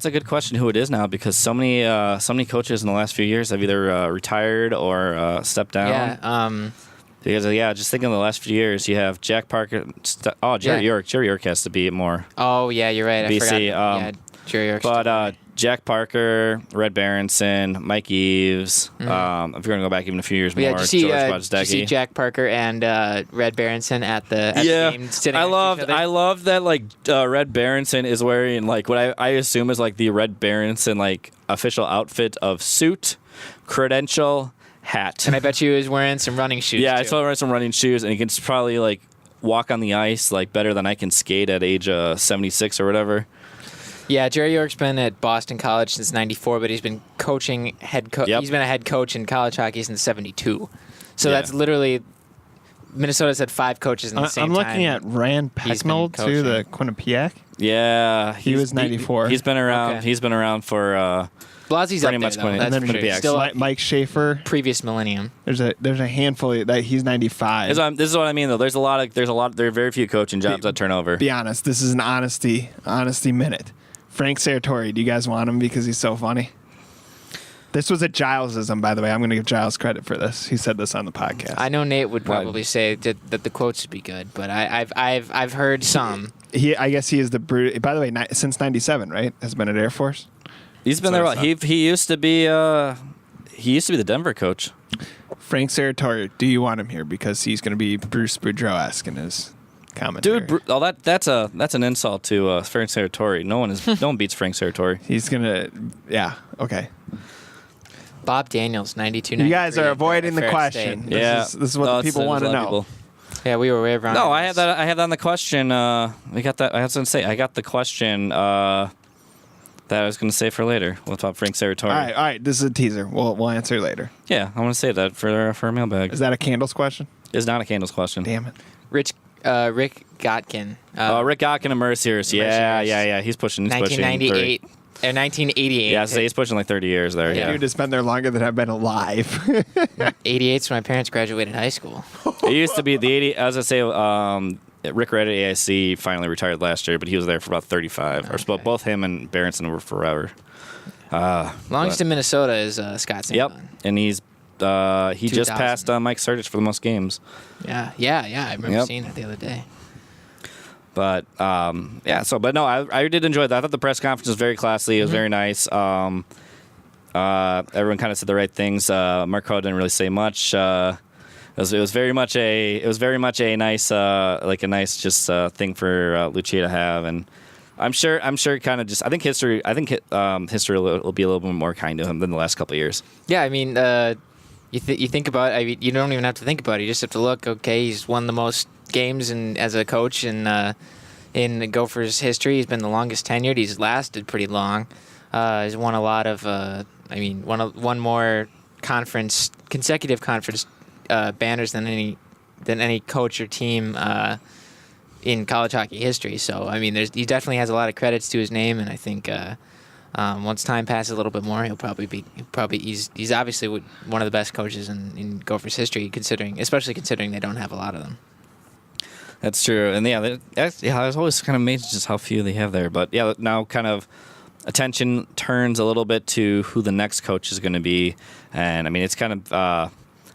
Speaker 4: a good question. Who it is now? Because so many coaches in the last few years have either retired or stepped down.
Speaker 6: Yeah.
Speaker 4: Because just thinking of the last few years, you have Jack Parker. Jerry York. Jerry York has to be more.
Speaker 6: Oh yeah, you're right. I
Speaker 4: BC.
Speaker 6: forgot. Jerry York.
Speaker 4: But Jack Parker, Red Berenson, Mike Eves. If you're going to go back even a few years more,
Speaker 6: did you
Speaker 4: George
Speaker 6: see Jack Parker and Red Berenson at the game sitting
Speaker 4: I
Speaker 6: next to each other?
Speaker 4: love that Red Berenson is wearing what I assume is the Red Berenson official outfit of suit, credential, hat.
Speaker 6: And I bet you he was wearing some running shoes.
Speaker 4: Yeah,
Speaker 6: too.
Speaker 4: I saw him wearing some running shoes, and he can probably walk on the ice better than I can skate at age 76 or whatever.
Speaker 6: Yeah, Jerry York's been at Boston College since '94, but he's been coaching He's been a head coach in college hockey since '72. So that's literally Minnesota's had 5 coaches in the same time.
Speaker 5: I'm looking at Rand Pecknold too, the Quinnipiac.
Speaker 4: Yeah,
Speaker 5: he was 94.
Speaker 4: He's been around.
Speaker 6: Okay.
Speaker 4: He's been around for
Speaker 6: Blasi's
Speaker 4: pretty
Speaker 6: up
Speaker 4: much
Speaker 6: there, though.
Speaker 4: Quinnipiac.
Speaker 6: That's
Speaker 5: And
Speaker 6: for
Speaker 5: then
Speaker 6: sure. Still
Speaker 5: Mike Schaefer.
Speaker 6: previous millennium.
Speaker 5: There's a handful that he's 95.
Speaker 4: This is what I mean though. There are very few coaching jobs that turn over.
Speaker 5: Be honest. This is an honesty minute. Frank Serratori, do you guys want him because he's so funny? This was a Gilesism, by the way. I'm going to give Giles credit for this. He said this on the podcast.
Speaker 6: I know Nate would probably say that the quotes would be good, but I've heard some.
Speaker 5: I guess he is the brute. By the way, since '97, right? Has been at Air Force.
Speaker 4: He's been there. He used to be the Denver coach.
Speaker 5: Frank Serratori, do you want him here because he's going to be Bruce Boudreau-esque in his commentary?
Speaker 4: Dude, that's an insult to Frank Serratori. No one beats Frank Serratori.
Speaker 5: He's gonna, okay.
Speaker 6: Bob Daniels, 92.
Speaker 5: You guys are avoiding the
Speaker 6: Fair
Speaker 5: question.
Speaker 6: State.
Speaker 5: This is what the people want to know.
Speaker 6: Yeah, we were way around.
Speaker 4: No, I had that on the question. We got that. I was going to say I got the question that I was going to say for later. We'll talk Frank Serratori.
Speaker 5: All right. This is a teaser. We'll answer later.
Speaker 4: Yeah, I want to say that for a mailbag.
Speaker 5: Is that a Candles question?
Speaker 4: It's not a Candles question.
Speaker 5: Damn it.
Speaker 6: Rick Gotkin.
Speaker 4: Rick Gotkin and Merciers. Yeah. He's pushing.
Speaker 6: 1998. 1988.
Speaker 4: Yeah, he's pushing 30 years there.
Speaker 5: Yeah.
Speaker 4: Yeah.
Speaker 5: Dude has been there longer than I've been alive.
Speaker 6: 88's when my parents graduated high school.
Speaker 4: It used to be the 80. As I say, Rick Red at AIC finally retired last year, but he was there for about 35.
Speaker 6: Okay.
Speaker 4: Or both him and Berenson were forever.
Speaker 6: Longest in Minnesota is Scott St.
Speaker 4: Yep,
Speaker 6: John.
Speaker 4: and he just
Speaker 6: 2000.
Speaker 4: passed Mike Surdich for the most games.
Speaker 6: Yeah. I remember seeing it the other day.
Speaker 4: But but no, I did enjoy that. I thought the press conference was very classy. It was very nice. Everyone kind of said the right things. Mark Crow didn't really say much. It was very much a nice thing for Lucia to have, and I'm sure kind of just I think history will be a little bit more kind to him than the last couple of years.
Speaker 6: Yeah, I mean, you think about it, I mean, you don't even have to think about it. You just have to look. Okay, he's won the most games as a coach in the Gophers' history. He's been the longest tenured. He's lasted pretty long. He's won a lot of. One more consecutive conference banners than any coach or team in college hockey history. So I mean, he definitely has a lot of credits to his name, and I think once time passes a little bit more, he's obviously one of the best coaches in Gophers history, especially considering they don't have a lot of them.
Speaker 4: That's true, and I was always kind of amazed just how few they have there. But yeah, now kind of attention turns a little bit to who the next coach is going to be, and I mean it's kind of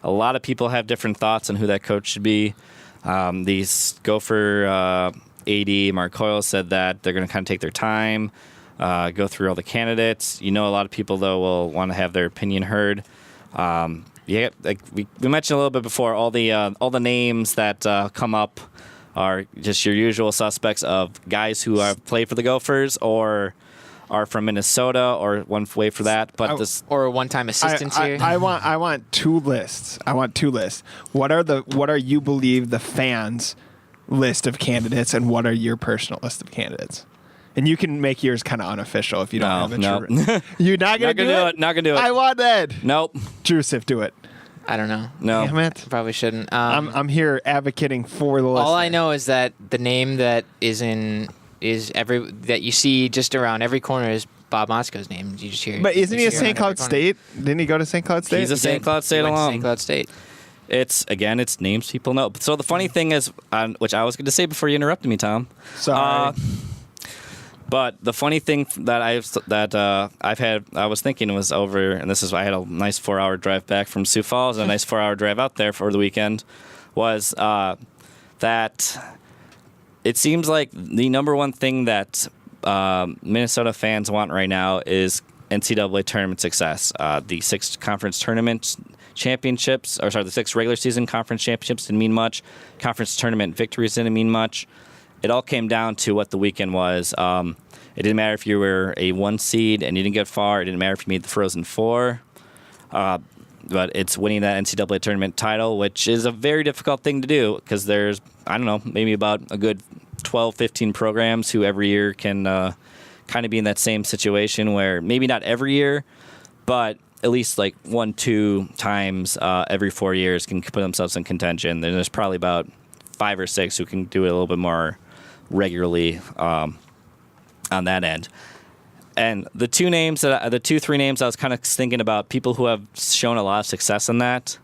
Speaker 4: a lot of people have different thoughts on who that coach should be. These Gopher AD Mark Coyle said that they're going to kind of take their time, go through all the candidates. A lot of people though will want to have their opinion heard. Like we mentioned a little bit before, all the names that come up are just your usual suspects of guys who have played for the Gophers or are from Minnesota or one way for that. But
Speaker 6: or one-time assistants here.
Speaker 5: I want two lists. What are you believe the fans' list of candidates, and what are your personal list of candidates? And you can make yours kind of unofficial if you don't have it.
Speaker 4: No.
Speaker 5: You're not gonna do it.
Speaker 4: Not gonna do it.
Speaker 5: I want that.
Speaker 4: Nope.
Speaker 5: Joseph, do it.
Speaker 6: I don't know.
Speaker 4: No.
Speaker 5: Damn it.
Speaker 6: Probably shouldn't.
Speaker 5: I'm here advocating for the list.
Speaker 6: All I know is that the name that that you see just around every corner is Bob Motzko's name. You just hear.
Speaker 5: But isn't he a
Speaker 6: just hear
Speaker 5: St.
Speaker 6: around
Speaker 5: Cloud
Speaker 6: every corner.
Speaker 5: State? Didn't he go to St. Cloud State?
Speaker 4: He's a St. Cloud State
Speaker 6: He went to
Speaker 4: alum.
Speaker 6: St. Cloud State.
Speaker 4: It's names people know. So the funny thing is, which I was going to say before you interrupted me, Tom.
Speaker 5: Sorry.
Speaker 4: But the funny thing that I was thinking was over, and I had a nice 4-hour drive back from Sioux Falls and a nice 4-hour drive out there for the weekend, was that it seems like the number one thing that Minnesota fans want right now is NCAA tournament success. The 6 conference tournament championships, the 6 regular season conference championships didn't mean much. Conference tournament victories didn't mean much. It all came down to what the weekend was. It didn't matter if you were a 1 seed and you didn't get far. It didn't matter if you made the Frozen Four. But it's winning that NCAA tournament title, which is a very difficult thing to do because there's, I don't know, maybe about a good 12, 15 programs who every year can kind of be in that same situation where maybe not every year, but at least like 1-2 times every 4 years can put themselves in contention. Then there's probably about 5 or 6 who can do it a little bit more regularly on that end. And the 3 names I was kind of thinking about, people who have shown a lot of success in that.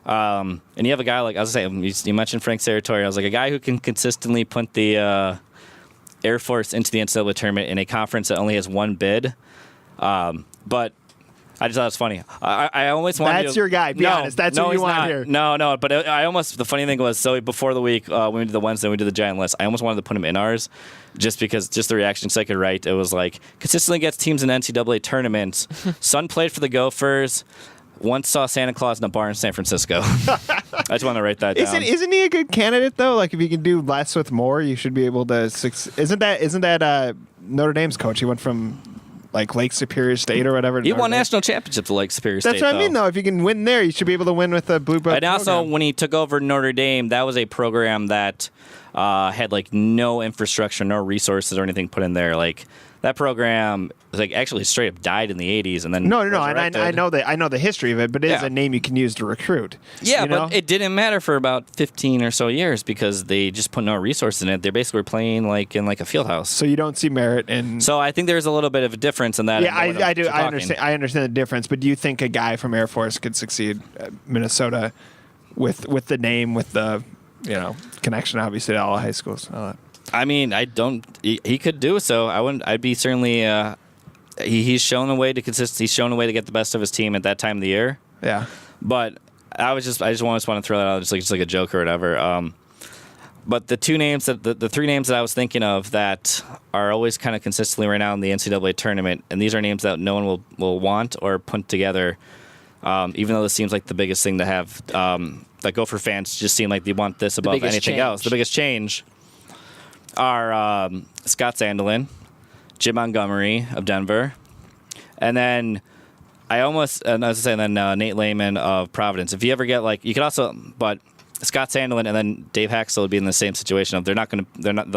Speaker 4: And you have a guy like, I was saying, you mentioned Frank Serratori. I was like, a guy who can consistently put the Air Force into the NCAA tournament in a conference that only has 1 bid. But I just thought it was funny. I almost wanted
Speaker 5: That's your guy. Be honest. That's what you want here.
Speaker 4: No. But the funny thing was, so before the week, when we did the Wednesday, we did the giant list. I almost wanted to put him in ours, just the reaction so I could write. It was like, consistently gets teams in NCAA tournaments. Son played for the Gophers. Once saw Santa Claus in a bar in San Francisco. I just want to write that down.
Speaker 5: Isn't he a good candidate though? Like if you can do less with more, you should be able to. Isn't that Notre Dame's coach? He went from like Lake Superior State or whatever.
Speaker 4: He won national championships at Lake Superior State.
Speaker 5: That's what I mean, though. If you can win there, you should be able to win with the Blue Blood.
Speaker 4: And also, when he took over Notre Dame, that was a program that had like no infrastructure, no resources or anything put in there. Like that program, like actually straight up died in the 80s, and then
Speaker 5: no. And I know the history of it, but it is a name you can use to recruit.
Speaker 4: Yeah,
Speaker 5: you know?
Speaker 4: But it didn't matter for about 15 or so years because they just put no resources in it. They basically were playing like in like a field house.
Speaker 5: So you don't see merit in.
Speaker 4: So I think there's a little bit of a difference in that.
Speaker 5: Yeah, I do. I understand the difference. But do you think a guy from Air Force could succeed at Minnesota with the name, with the connection, obviously, to all high schools?
Speaker 4: I mean, I don't. He could do so. I wouldn't. I'd be certainly. He's shown a way to He's shown a way to get the best of his team at that time of the year.
Speaker 5: Yeah.
Speaker 4: But I just want to throw that out just like a joke or whatever. But the 3 names that I was thinking of that are always kind of consistently right now in the NCAA tournament, and these are names that no one will want or put together. Even though this seems like the biggest thing to have, like Gopher fans just seem like they want this above anything else. The biggest change are Scott Sandelin, Jim Montgomery of Denver, and then Nate Lehman of Providence. If you ever get but Scott Sandelin and then Dave Haxel would be in the same situation of they'll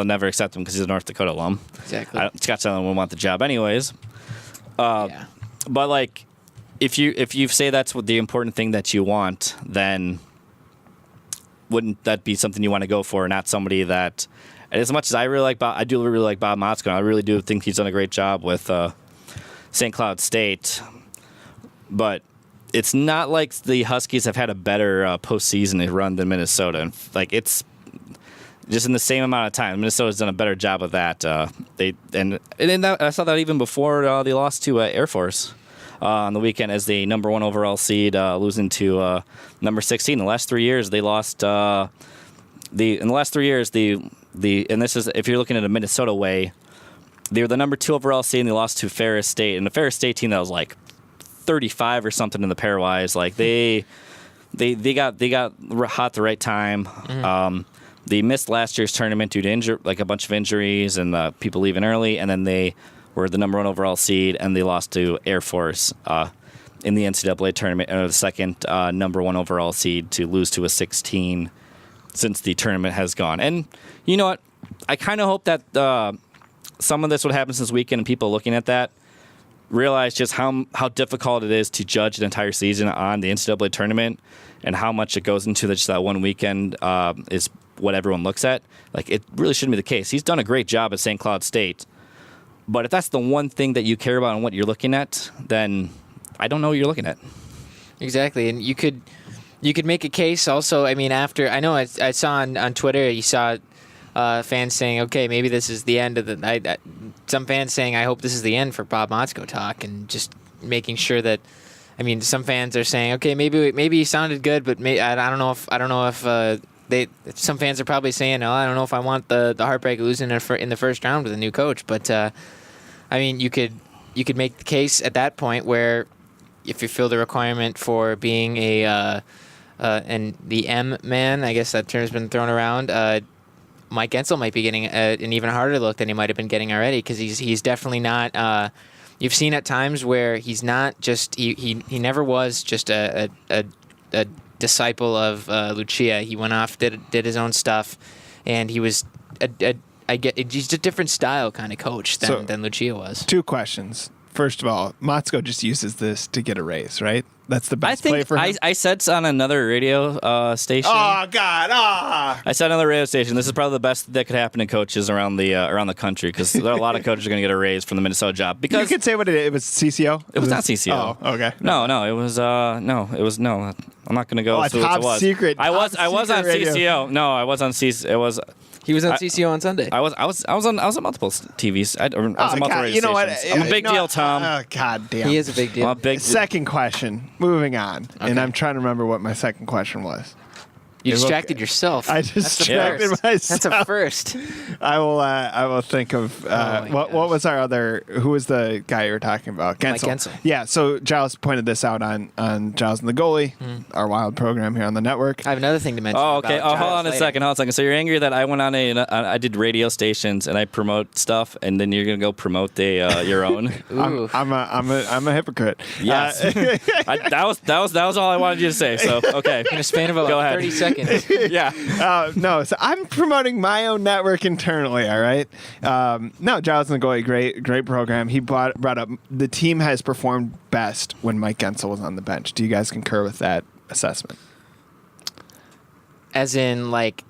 Speaker 4: never accept him because he's a North Dakota alum.
Speaker 6: Exactly.
Speaker 4: Scott Sandelin would want the job anyways.
Speaker 6: Yeah.
Speaker 4: But like, if you say that's what the important thing that you want, then wouldn't that be something you want to go for, not somebody that? And as much as I really like Bob, I do really like Bob Motzko. I really do think he's done a great job with St. Cloud State. But it's not like the Huskies have had a better postseason run than Minnesota. And like it's just in the same amount of time, Minnesota's done a better job of that. I saw that even before they lost to Air Force on the weekend as the number 1 overall seed, losing to number 16. In the last 3 years, they lost. And this is if you're looking at a Minnesota way, they were the number 2 overall seed and they lost to Ferris State, and the Ferris State team that was like 35 or something in the pairwise. Like they got hot the right time. Mm-hmm. They missed last year's tournament due to a bunch of injuries and people leaving early, and then they were the number 1 overall seed, and they lost to Air Force in the NCAA tournament, and the second number 1 overall seed to lose to a 16 since the tournament has gone. And you know what? I kind of hope that some of this would happen this weekend, and people looking at that realize just how difficult it is to judge an entire season on the NCAA tournament, and how much it goes into just that one weekend is what everyone looks at. Like, it really shouldn't be the case. He's done a great job at St. Cloud State, but if that's the one thing that you care about and what you're looking at, then I don't know what you're looking at.
Speaker 6: Exactly, and you could make a case also. I mean, after I know I saw on Twitter, you saw fans saying, okay, maybe this is the end of the. Some fans saying, I hope this is the end for Bob Motzko talk, and just making sure that. I mean, some fans are saying, okay, maybe he sounded good, but I don't know if some fans are probably saying, oh, I don't know if I want the heartbreak losing in the first round with a new coach. But I mean, you could make the case at that point where if you feel the requirement for being and the M man, I guess that term's been thrown around. Mike Gensel might be getting an even harder look than he might have been getting already, because he's definitely not. You've seen at times where he's not just he never was just a disciple of Lucia. He went off, did his own stuff, and he was he's a different style kind of coach than Lucia was.
Speaker 5: 2 questions. First of all, Motzko just uses this to get a raise, right? That's the best play for him.
Speaker 4: I said on another radio station.
Speaker 5: Oh God!
Speaker 4: I said on another radio station. This is probably the best that could happen to coaches around the country, because there are a lot of coaches are going to get a raise from the Minnesota job. Because
Speaker 5: you could say what it was. CCO.
Speaker 4: It was not CCO.
Speaker 5: Oh, okay.
Speaker 4: No. It was no. I'm not going to go through what it was.
Speaker 5: Secret.
Speaker 4: I was on
Speaker 5: radio.
Speaker 4: CCO. No, I was on CCO. It was.
Speaker 6: He was on CCO on Sunday.
Speaker 4: I was on multiple TVs. I was on multiple radio
Speaker 5: you know
Speaker 4: stations.
Speaker 5: what?
Speaker 4: I'm a big deal, Tom.
Speaker 5: Oh, God damn.
Speaker 6: He is a big deal.
Speaker 4: I'm a big
Speaker 5: Second question. Moving on.
Speaker 6: Okay.
Speaker 5: And I'm trying to remember what my second question was.
Speaker 6: You distracted yourself.
Speaker 5: I distracted myself.
Speaker 6: That's a first.
Speaker 5: I will think of what was our other. Who was the guy you were talking about? Gensel.
Speaker 6: Mike Gensel.
Speaker 5: Yeah. So Giles pointed this out on Giles and the Goalie, our wild program here on the network.
Speaker 6: I have another thing to mention.
Speaker 4: Oh, okay.
Speaker 6: about
Speaker 4: Hold on a
Speaker 6: Giles
Speaker 4: second. So you're angry that I went on I did radio stations and I promote stuff, and then you're gonna go promote your own.
Speaker 6: Ooh.
Speaker 5: I'm a hypocrite.
Speaker 4: Yes. That was all I wanted you to say. So okay.
Speaker 6: In a span of
Speaker 4: Go
Speaker 6: about
Speaker 4: ahead.
Speaker 6: 30 seconds.
Speaker 4: Yeah.
Speaker 5: No, so I'm promoting my own network internally. All right. No, Giles and the Goalie, great program. He brought up the team has performed best when Mike Gensel was on the bench. Do you guys concur with that assessment?
Speaker 6: As in, like,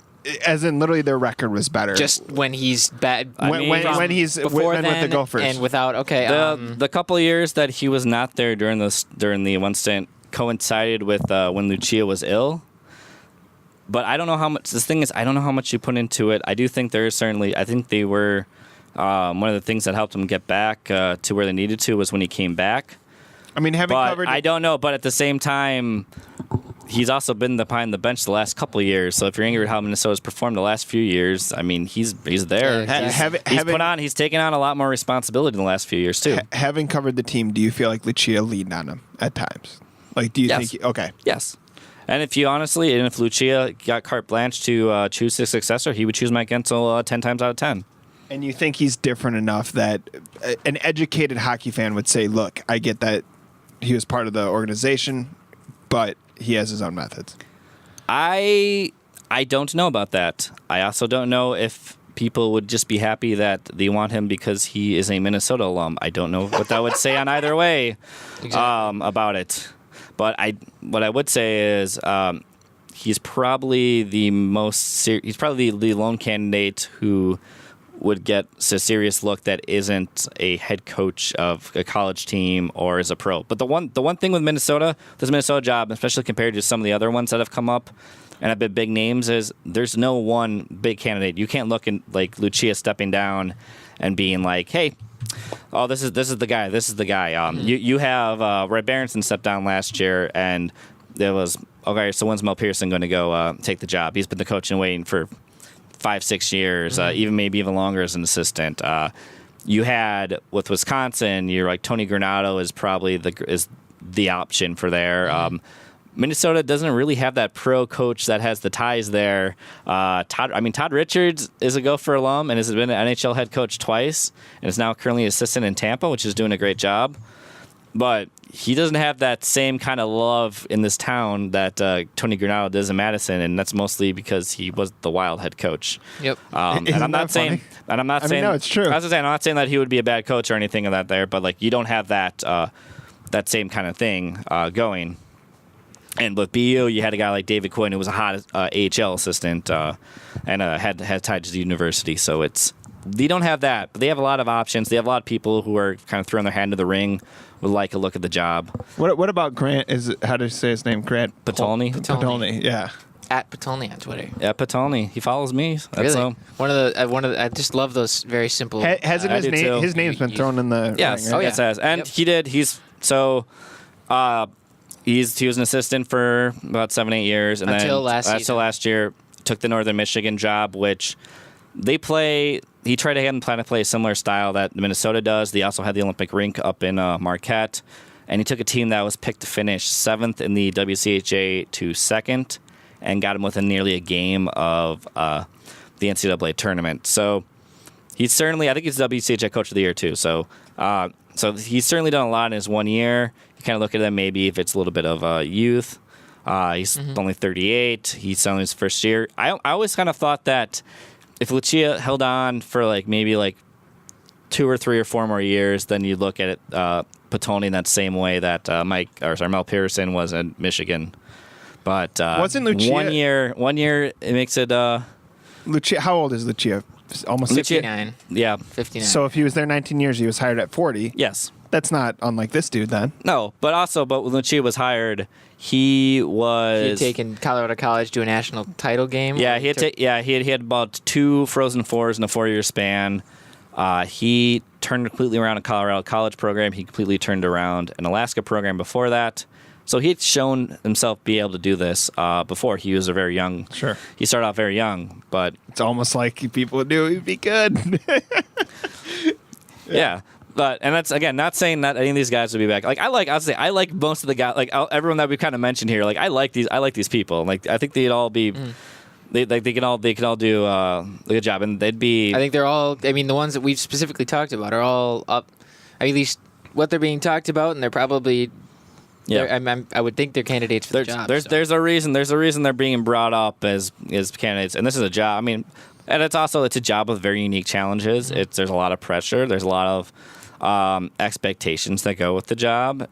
Speaker 5: literally their record was better.
Speaker 6: just when he's bad.
Speaker 5: when he's
Speaker 6: before
Speaker 5: with
Speaker 6: then
Speaker 5: the Gophers
Speaker 6: and without. Okay.
Speaker 4: The couple of years that he was not there during the one stint coincided with when Lucia was ill. But I don't know how much. This thing is, I don't know how much you put into it. I do think there is certainly. I think they were one of the things that helped them get back to where they needed to was when he came back.
Speaker 5: I mean, having
Speaker 4: But
Speaker 5: covered.
Speaker 4: I don't know. But at the same time, he's also been behind the bench the last couple of years. So if you're angry at how Minnesota's performed the last few years, I mean, he's there.
Speaker 6: Yeah,
Speaker 4: He's taken on a lot more responsibility in the last few years too.
Speaker 5: Having covered the team, do you feel like Lucia leaned on him at times? Like, do you
Speaker 4: Yes.
Speaker 5: think? Okay.
Speaker 4: Yes. And if Lucia got carte blanche to choose his successor, he would choose Mike Gensel 10 times out of 10.
Speaker 5: And you think he's different enough that an educated hockey fan would say, look, I get that he was part of the organization, but he has his own methods.
Speaker 4: I don't know about that. I also don't know if people would just be happy that they want him because he is a Minnesota alum. I don't know what that would say on either way about it. But what I would say is he's probably the he's probably the lone candidate who would get a serious look that isn't a head coach of a college team or is a pro. But the one thing with Minnesota, this Minnesota job, especially compared to some of the other ones that have come up and have been big names, is there's no one big candidate. You can't look at like Lucia stepping down and being like, hey, oh, this is the guy. This is the guy. You have Ray Berenson stepped down last year, and there was okay. So when's Mel Pearson going to go take the job? He's been the coach and waiting for 5-6 years, maybe even longer as an assistant. You had with Wisconsin, you're like Tony Granato is probably the option for there. Minnesota doesn't really have that pro coach that has the ties there. Todd Richards is a Gopher alum and has been an NHL head coach twice and is now currently assistant in Tampa, which is doing a great job. But he doesn't have that same kind of love in this town that Tony Granato does in Madison, and that's mostly because he was the Wild head coach.
Speaker 6: Yep.
Speaker 5: Isn't that funny? No, it's true.
Speaker 4: I was saying, I'm not saying that he would be a bad coach or anything of that there, but like you don't have that that same kind of thing going. And with BU, you had a guy like David Quinn who was a hot AHL assistant and had ties to the university. So they don't have that, but they have a lot of options. They have a lot of people who are kind of throwing their hand to the ring, would like a look at the job.
Speaker 5: What about Grant? How do you say his name? Grant
Speaker 4: Patolny?
Speaker 5: Patolny, yeah.
Speaker 6: At Patolny on Twitter.
Speaker 4: Yeah, Patolny. He follows me. That's
Speaker 6: Really? One of the. I just love those very simple.
Speaker 5: Hasn't his name's been thrown in the
Speaker 4: yes.
Speaker 5: ring, right?
Speaker 6: Oh, yeah.
Speaker 4: Yes, it has. And
Speaker 6: Yep.
Speaker 4: he did. He was an assistant for about 7-8 years, and
Speaker 6: Until
Speaker 4: then
Speaker 6: last
Speaker 4: last year took the Northern Michigan job, which they play. He tried to have them plan to play a similar style that Minnesota does. They also had the Olympic rink up in Marquette, and he took a team that was picked to finish 7th in the WCHA to 2nd, and got him within nearly a game of the NCAA tournament. So he's certainly, I think he's WCHA Coach of the Year too. So he's certainly done a lot in his 1 year. You kind of look at him maybe if it's a little bit of youth. He's only 38. He's only his first year. I always kind of thought that if Lucia held on for maybe 2 or 3 or 4 more years, then you look at it Patolny in that same way that Mel Pearson was in Michigan. But
Speaker 5: Wasn't Lucia
Speaker 4: 1 year it makes it
Speaker 5: Lucia? How old is Lucia? Almost
Speaker 6: 59.
Speaker 4: yeah.
Speaker 6: 59.
Speaker 5: So if he was there 19 years, he was hired at 40.
Speaker 4: Yes.
Speaker 5: That's not unlike this dude then.
Speaker 4: No, but when Lucia was hired, he
Speaker 6: had taken Colorado College to a national title game.
Speaker 4: Yeah, he had about 2 Frozen Fours in a 4-year span. He turned completely around a Colorado College program. He completely turned around an Alaska program before that. So he had shown himself be able to do this before. He was a very young.
Speaker 5: Sure.
Speaker 4: He started off very young, but
Speaker 5: It's almost like people knew he'd be good.
Speaker 4: yeah. And that's again not saying that any of these guys would be back. I like most of the guys. Everyone that we kind of mentioned here. I like these people. I think they'd all be. They could all do a good job, and they'd be.
Speaker 6: I think they're all. I mean, the ones that we've specifically talked about are all up. At least what they're being talked about, and they're probably.
Speaker 4: Yeah.
Speaker 6: I would think they're candidates for the job.
Speaker 4: There's a reason. There's a reason they're being brought up as candidates, and this is a job. I mean, and it's a job with very unique challenges. There's a lot of pressure. There's a lot of expectations that go with the job.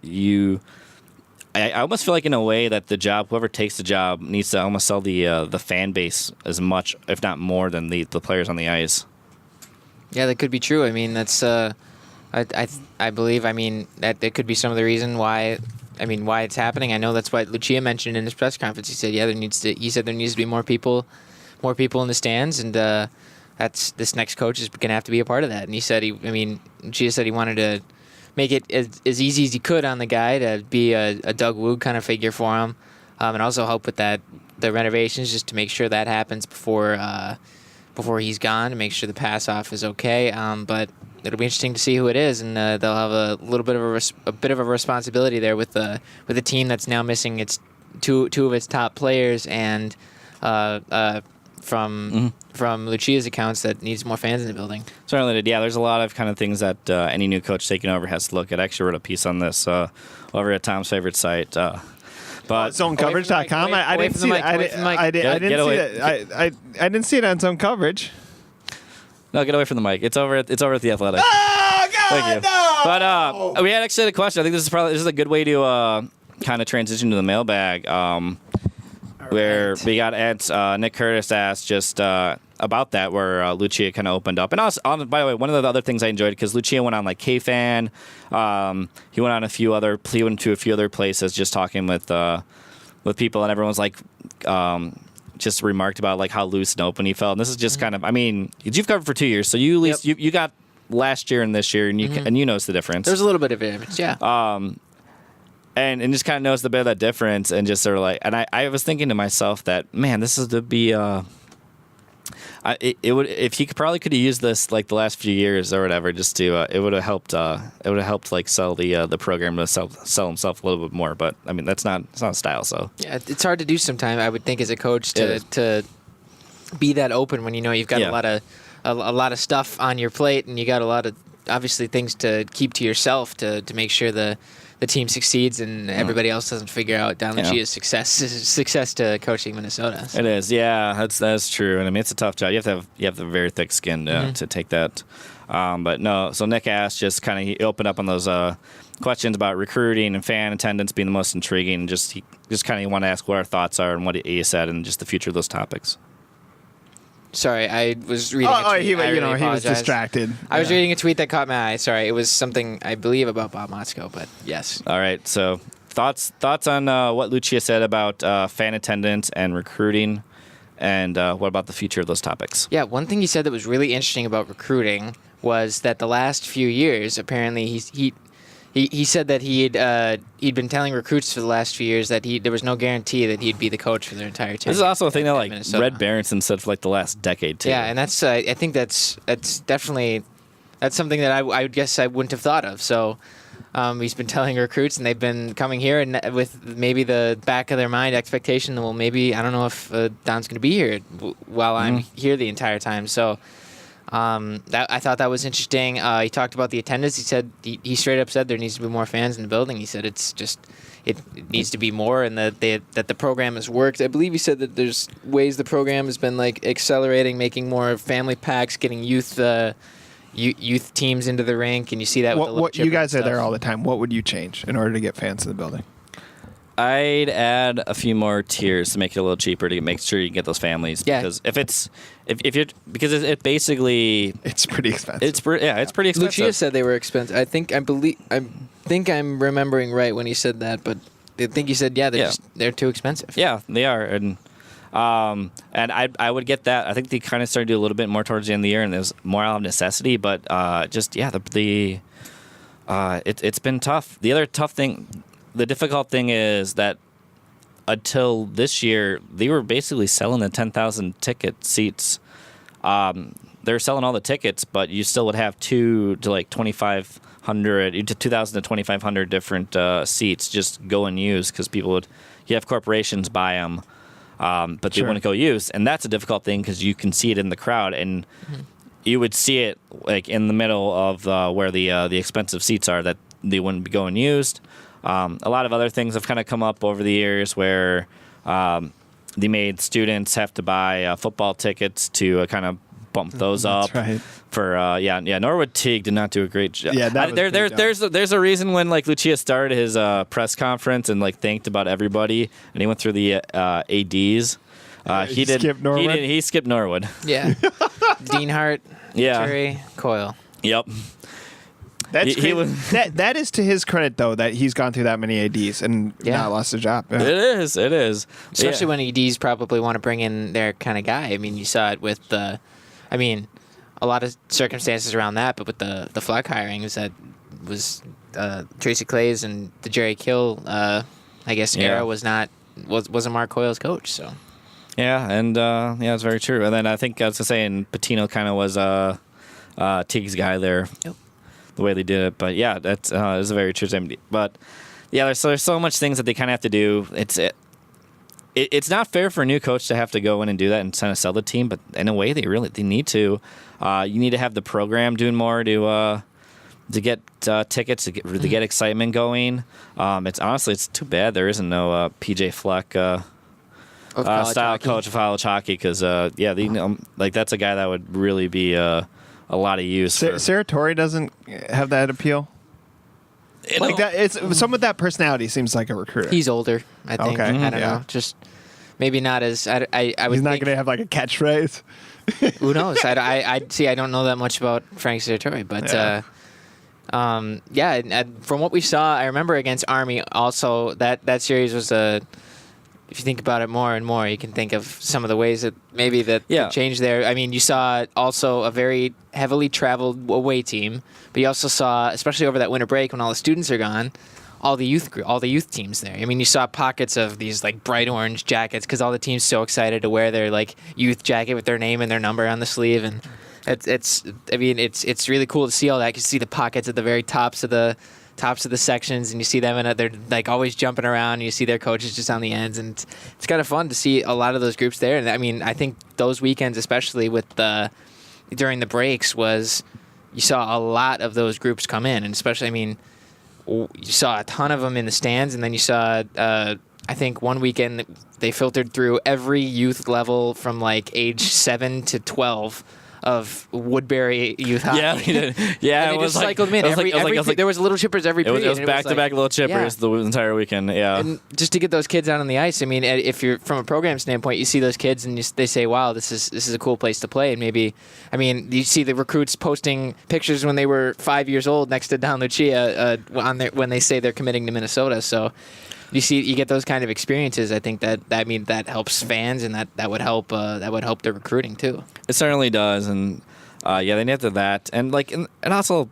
Speaker 4: I almost feel like in a way that the job, whoever takes the job, needs to almost sell the fan base as much, if not more, than the players on the ice.
Speaker 6: Yeah, that could be true. I mean, that's I believe. I mean, that could be some of the reason why. I mean, why it's happening. I know that's what Lucia mentioned in his press conference. He said, there needs to be more people in the stands, and this next coach is going to have to be a part of that. And he said, Lucia said he wanted to make it as easy as he could on the guy to be a Doug Woog kind of figure for him, and also help with the renovations just to make sure that happens before he's gone, to make sure the pass off is okay. But it'll be interesting to see who it is, and they'll have a little bit of a responsibility there with a team that's now missing its two of its top players, and from Lucia's accounts that needs more fans in the building.
Speaker 4: Certainly did. Yeah, there's a lot of kind of things that any new coach taking over has to look at. I actually wrote a piece on this over at Tom's favorite site. But
Speaker 5: Zonecoverage.com. I didn't see that. I didn't see it on Zone Coverage.
Speaker 4: No, get away from the mic. It's over at the Athletic.
Speaker 5: Oh God!
Speaker 4: Thank you.
Speaker 5: No!
Speaker 4: But we had actually had a question. I think this is a good way to kind of transition to the mailbag. Where we got Nick Curtis asked just about that, where Lucia kind of opened up. And also, by the way, one of the other things I enjoyed, because Lucia went on K-Fan, he went to a few other places just talking with people, and everyone was just remarked about how loose and open he felt. And this is just kind of, I mean, you've covered for 2 years, so you at least you got last year and this year, and you notice the difference.
Speaker 6: There's a little bit of difference, yeah.
Speaker 4: And just kind of noticed a bit of that difference, and just sort of and I was thinking to myself that, man, this is to be it would if he could have used this like the last few years or whatever, just to it would have helped. It would have helped like sell the program to sell himself a little bit more. But I mean, it's not style. So
Speaker 6: Yeah, it's hard to do sometimes. I would think as a coach to be that open when you know you've got a lot of stuff on your plate and you got a lot of obviously things to keep to yourself to make sure the team succeeds and everybody else doesn't figure out Don Lucia's success to coaching Minnesota. So.
Speaker 4: It is, yeah, that's true. And I mean, it's a tough job. You have to have very thick skin to take that. But no, so Nick asked, just kind of he opened up on those questions about recruiting and fan attendance being the most intriguing. And he kind of want to ask what our thoughts are and what he said and just the future of those topics.
Speaker 6: Sorry, I was reading a tweet.
Speaker 5: He was distracted.
Speaker 6: I was reading a tweet that caught my eye. Sorry, it was something I believe about Bob Motzko, but yes.
Speaker 4: All right, so thoughts on what Lucia said about fan attendance and recruiting, and what about the future of those topics?
Speaker 6: Yeah, one thing he said that was really interesting about recruiting was that the last few years, apparently he said that he'd been telling recruits for the last few years that there was no guarantee that he'd be the coach for their entire tenure.
Speaker 4: This is also a thing that like
Speaker 6: Minnesota.
Speaker 4: Red Berenson said for like the last decade too.
Speaker 6: Yeah, and that's I think that's definitely something that I would guess I wouldn't have thought of. So he's been telling recruits, and they've been coming here and with maybe the back of their mind expectation that well maybe I don't know if Don's going to be here while I'm here the entire time. So. I thought that was interesting. He talked about the attendance. He said he straight up said there needs to be more fans in the building. He said it needs to be more, and that the program has worked. I believe he said that there's ways the program has been like accelerating, making more family packs, getting youth teams into the rink, and you see that.
Speaker 5: What you guys are there all the time. What would you change in order to get fans in the building?
Speaker 4: I'd add a few more tiers to make it a little cheaper to make sure you can get those families.
Speaker 6: Yeah.
Speaker 4: Because it basically
Speaker 5: It's pretty expensive.
Speaker 4: it's pretty expensive.
Speaker 6: Lucia said they were expensive. I think I'm remembering right when he said that, but I think he said they're too expensive.
Speaker 4: Yeah, they are, and I would get that. I think they kind of started to do a little bit more towards the end of the year, and there's more out of necessity. But it's been tough. The other tough thing. The difficult thing is that until this year, they were basically selling the 10,000 ticket seats. They're selling all the tickets, but you still would have 2,000 to 2,500 different seats just go unused because you have corporations buy them, but they wouldn't go use. And that's a difficult thing because you can see it in the crowd, and you would see it like in the middle of where the expensive seats are that they wouldn't be going used. A lot of other things have kind of come up over the years where they made students have to buy football tickets to kind of bump those up.
Speaker 5: Right.
Speaker 4: For Norwood Teague did not do a great job.
Speaker 5: Yeah, that was
Speaker 4: there's a reason when like Lucia started his press conference and like thanked about everybody, and he went through the ADs. He
Speaker 5: skipped Norwood?
Speaker 4: He skipped Norwood.
Speaker 6: Yeah. Dean Hart, Terry Coyle.
Speaker 4: Yep.
Speaker 5: That's that is to his credit though that he's gone through that many ADs and not lost a job. Yeah.
Speaker 4: It is.
Speaker 6: Especially when EDs probably want to bring in their kind of guy. I mean, you saw it with a lot of circumstances around that, but with the Fleck hiring was Tracy Clays and the Jerry Kill era wasn't Mark Coyle's coach. So
Speaker 4: yeah, and it's very true. And then I think I was saying Patino kind of was Teague's guy there.
Speaker 6: Yep.
Speaker 4: The way they did it, but yeah, that's is a very true statement. But yeah, there's so much things that they kind of have to do. It's not fair for a new coach to have to go in and do that and kind of sell the team, but in a way they need to. You need to have the program doing more to get tickets to get excitement going. It's too bad there isn't no PJ Fleck style coach of college hockey because that's a guy that would really be a lot of use.
Speaker 5: Sarah Torrey doesn't have that appeal. That, it's some of that personality seems like a recruiter.
Speaker 6: He's older, I think.
Speaker 5: Okay.
Speaker 6: I don't know. Just maybe not as I would.
Speaker 5: He's not going to have like a catchphrase.
Speaker 6: Who knows? I don't know that much about Frank Sartori, but from what we saw, I remember against Army also that series was if you think about it more and more, you can think of some of the ways that maybe that changed there. I mean, you saw also a very heavily traveled away team, but you also saw, especially over that winter break when all the students are gone, all the youth teams there. I mean, you saw pockets of these like bright orange jackets because all the teams so excited to wear their like youth jacket with their name and their number on the sleeve, and it's really cool to see all that. You see the pockets at the very tops of the sections, and you see them, and they're like always jumping around, and you see their coaches just on the ends, and it's kind of fun to see a lot of those groups there. And I mean, I think those weekends, especially during the breaks, was you saw a lot of those groups come in, and especially, I mean, you saw a ton of them in the stands, and then you saw, I think one weekend they filtered through every youth level from like age 7 to 12 of Woodbury Youth Hockey.
Speaker 4: Yeah, we did. Yeah,
Speaker 6: and
Speaker 4: it
Speaker 6: they
Speaker 4: was
Speaker 6: just
Speaker 4: like
Speaker 6: cycled them in. There was little chippers every period.
Speaker 4: It was back-to-back little chippers the entire weekend. Yeah,
Speaker 6: and just to get those kids out on the ice. I mean, if you're from a program standpoint, you see those kids and they say, "Wow, this is a cool place to play." And maybe, I mean, you see the recruits posting pictures when they were 5 years old next to Don Lucia when they say they're committing to Minnesota. So you get those kind of experiences. I think that helps fans, and that would help the recruiting too.
Speaker 4: It certainly does, and they need to that, and also,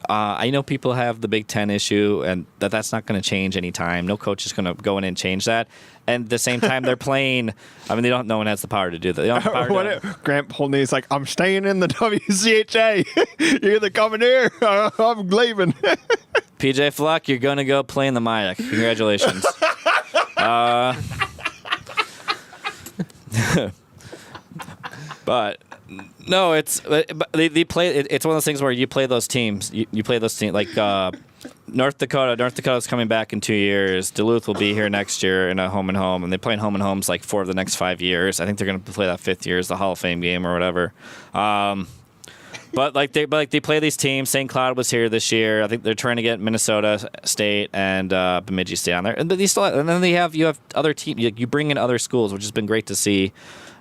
Speaker 4: I know people have the Big Ten issue, and that's not going to change anytime. No coach is going to go in and change that. And at the same time, they're playing. I mean, no one has the power to do that. They don't have the power to.
Speaker 5: Grant Polney's like, I'm staying in the WCHA. You're either coming here, or I'm leaving.
Speaker 4: PJ Fluck, you're going to go play in the Mayak. Congratulations. But no, they play. It's one of those things where you play those teams. You play those teams like North Dakota. North Dakota's coming back in 2 years. Duluth will be here next year in a home and home, and they play in home and homes like 4 of the next 5 years. I think they're going to play that 5th year as the Hall of Fame game or whatever. But they play these teams. St. Cloud was here this year. I think they're trying to get Minnesota State and Bemidji State on there. And then you have other teams. You bring in other schools, which has been great to see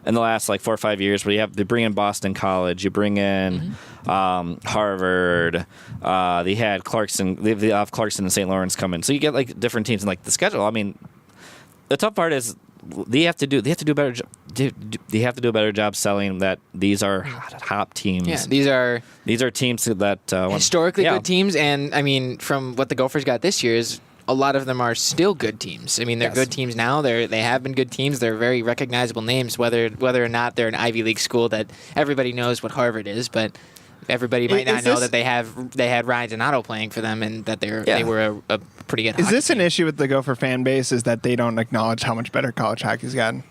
Speaker 4: in the last 4 or 5 years. Where they bring in Boston College, you bring in Harvard. They had Clarkson. They have Clarkson and St. Lawrence come in. So you get different teams and the schedule. I mean, the tough part is they have to do a better job. They have to do a better job selling that these are top teams.
Speaker 6: Yeah,
Speaker 4: these are teams that
Speaker 6: historically good teams, and I mean, from what the Gophers got this year is a lot of them are still good teams. I mean, they're good teams now. They have been good teams. They're very recognizable names, whether or not they're an Ivy League school that everybody knows what Harvard is, but everybody might not know that they had Ryan Donato playing for them and that they were a pretty good.
Speaker 5: Is this
Speaker 6: team.
Speaker 5: an issue with the Gopher fan base? Is that they don't acknowledge how much better college hockey's gotten?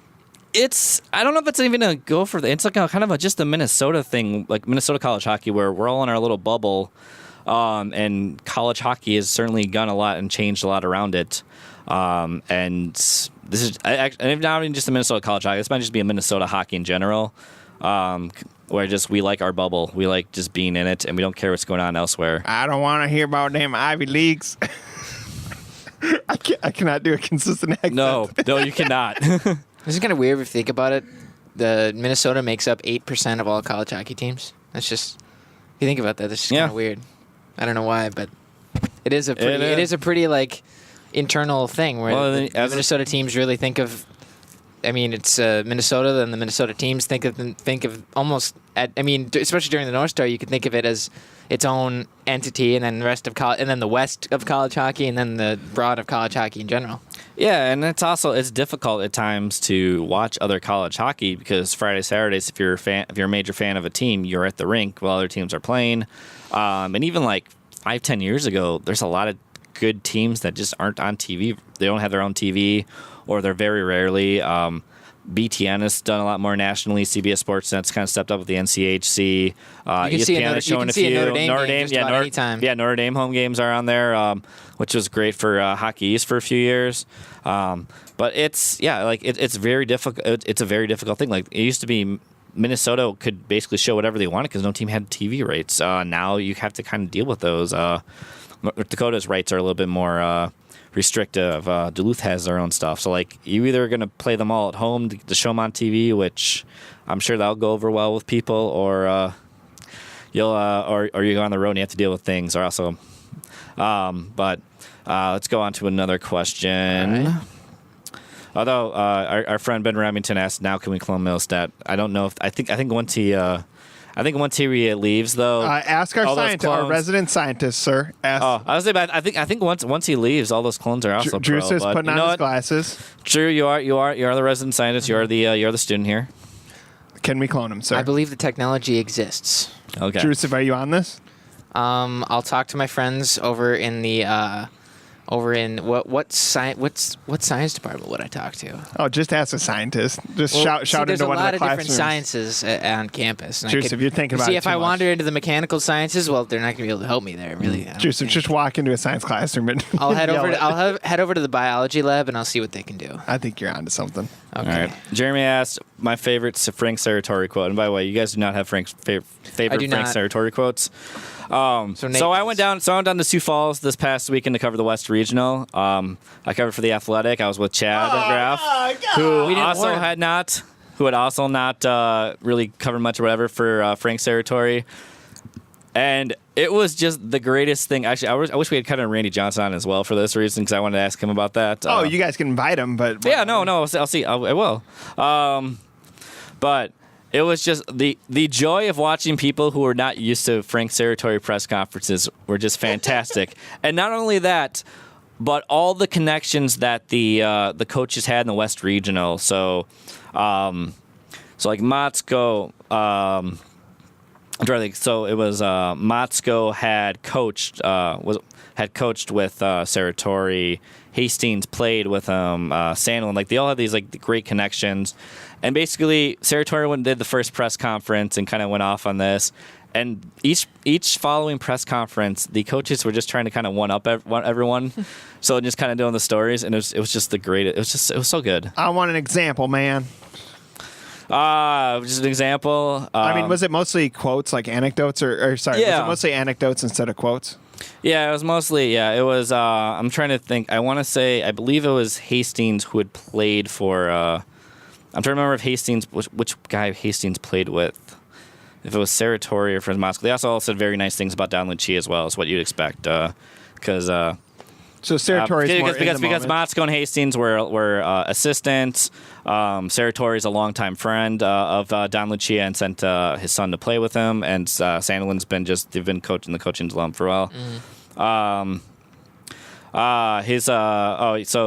Speaker 4: I don't know if it's even a Gopher. It's like just a Minnesota thing, like Minnesota college hockey, where we're all in our little bubble. And college hockey has certainly gone a lot and changed a lot around it. And this is not even just the Minnesota college hockey. This might just be a Minnesota hockey in general, where we like our bubble. We like just being in it, and we don't care what's going on elsewhere.
Speaker 5: I don't want to hear about them Ivy Leagues. I cannot do a consistent accent.
Speaker 4: No, you cannot.
Speaker 6: This is kind of weird if you think about it. The Minnesota makes up 8% of all college hockey teams. That's just, if you think about that, that's just kind of weird. I don't know why, but it is a pretty internal thing where the Minnesota teams really think of. I mean, it's Minnesota, and the Minnesota teams think of almost. Especially during the North Star, you could think of it as its own entity, and then the rest of college, and then the West of college hockey, and then the broad of college hockey in general.
Speaker 4: Yeah, and it's difficult at times to watch other college hockey because Friday, Saturdays, if you're a major fan of a team, you're at the rink while other teams are playing. And even 5-10 years ago, there's a lot of good teams that just aren't on TV. They don't have their own TV, or they're very rarely. BTN has done a lot more nationally. CBS Sportsnet's kind of stepped up with the NCHC. ESPN is showing a few.
Speaker 6: Notre Dame,
Speaker 4: Notre Dame home games are on there, which was great for Hockey East for a few years. But it's very difficult. It's a very difficult thing. It used to be Minnesota could basically show whatever they wanted because no team had TV rights. Now you have to kind of deal with those. North Dakota's rights are a little bit more restrictive. Duluth has their own stuff. So you either are going to play them all at home to show them on TV, which I'm sure that'll go over well with people, or you go on the road and you have to deal with things. Or also, but let's go on to another question. Right. Although our friend Ben Remington asked, now can we clone Middlestat? I don't know if I think once he I think once he leaves, though,
Speaker 5: Ask our
Speaker 4: all those
Speaker 5: scientist, our
Speaker 4: clones-
Speaker 5: resident scientist, sir. Ask.
Speaker 4: Oh, I was about. I think once he leaves, all those clones are also
Speaker 5: Drew
Speaker 4: pro.
Speaker 5: is
Speaker 4: But
Speaker 5: putting
Speaker 4: you know
Speaker 5: on his
Speaker 4: what?
Speaker 5: glasses.
Speaker 4: Drew, you are the resident scientist. You're the student here.
Speaker 5: Can we clone him, sir?
Speaker 6: I believe the technology exists.
Speaker 4: Okay.
Speaker 5: Joseph, are you on this?
Speaker 6: I'll talk to my friends over in the what science department would I talk to?
Speaker 5: Oh, just ask a scientist. Just shout
Speaker 6: there's
Speaker 5: into
Speaker 6: a
Speaker 5: one
Speaker 6: lot
Speaker 5: of the
Speaker 6: of different
Speaker 5: classrooms.
Speaker 6: sciences on campus. And
Speaker 5: Joseph, you're thinking about
Speaker 6: see
Speaker 5: it
Speaker 6: if
Speaker 5: too
Speaker 6: I
Speaker 5: much.
Speaker 6: wander into the mechanical sciences, well, they're not going to be able to help me there. Really, I don't
Speaker 5: Joseph,
Speaker 6: think.
Speaker 5: just walk into a science classroom and
Speaker 6: I'll head
Speaker 5: yell
Speaker 6: over.
Speaker 5: it.
Speaker 6: I'll head over to the biology lab and I'll see what they can do.
Speaker 5: I think you're onto something.
Speaker 6: Okay.
Speaker 4: All right. Jeremy asked my favorite Frank Serratori quote. And by the way, you guys do not have Frank's favorite Frank
Speaker 6: not.
Speaker 4: Serratori quotes.
Speaker 6: So Nate,
Speaker 4: I went down to Sioux Falls this past weekend to cover the West Regional. I covered for the Athletic. I was with Chad Graff, who
Speaker 6: We didn't
Speaker 4: also
Speaker 6: warn him.
Speaker 4: had also not really covered much or whatever for Frank Serratori. And it was just the greatest thing. Actually, I wish we had kind of Randy Johnson on as well for this reason because I wanted to ask him about that.
Speaker 5: Oh, you guys can invite him, but
Speaker 4: Yeah, no, I'll see. I will. But it was just the joy of watching people who were not used to Frank Serratori press conferences were just fantastic. And not only that, but all the connections that the coaches had in the West Regional. So like Motzko. So it was Motzko had coached with Serratori. Hastings played with him. Sandlin, like they all had these like great connections. And basically, Serratori went and did the first press conference and kind of went off on this. And each following press conference, the coaches were just trying to kind of one up everyone. So just kind of doing the stories, and it was just the greatest. It was so good.
Speaker 5: I want an example, man.
Speaker 4: Just an example.
Speaker 5: I mean, was it mostly quotes, like anecdotes, or sorry, was
Speaker 4: Yeah.
Speaker 5: it mostly anecdotes instead of quotes?
Speaker 4: Yeah, it was mostly, it was, I'm trying to think. I believe it was Hastings who had played for, I'm trying to remember if Hastings, which guy Hastings played with. If it was Serratori or from Moscow. They also said very nice things about Don Lucia as well, is what you'd expect. Because
Speaker 5: So Serratori's more
Speaker 4: because
Speaker 5: in the moment.
Speaker 4: Motzko and Hastings were assistants. Serratori is a longtime friend of Don Lucia and sent his son to play with him. And Sandelin's they've been coaching the coaching alum for a while.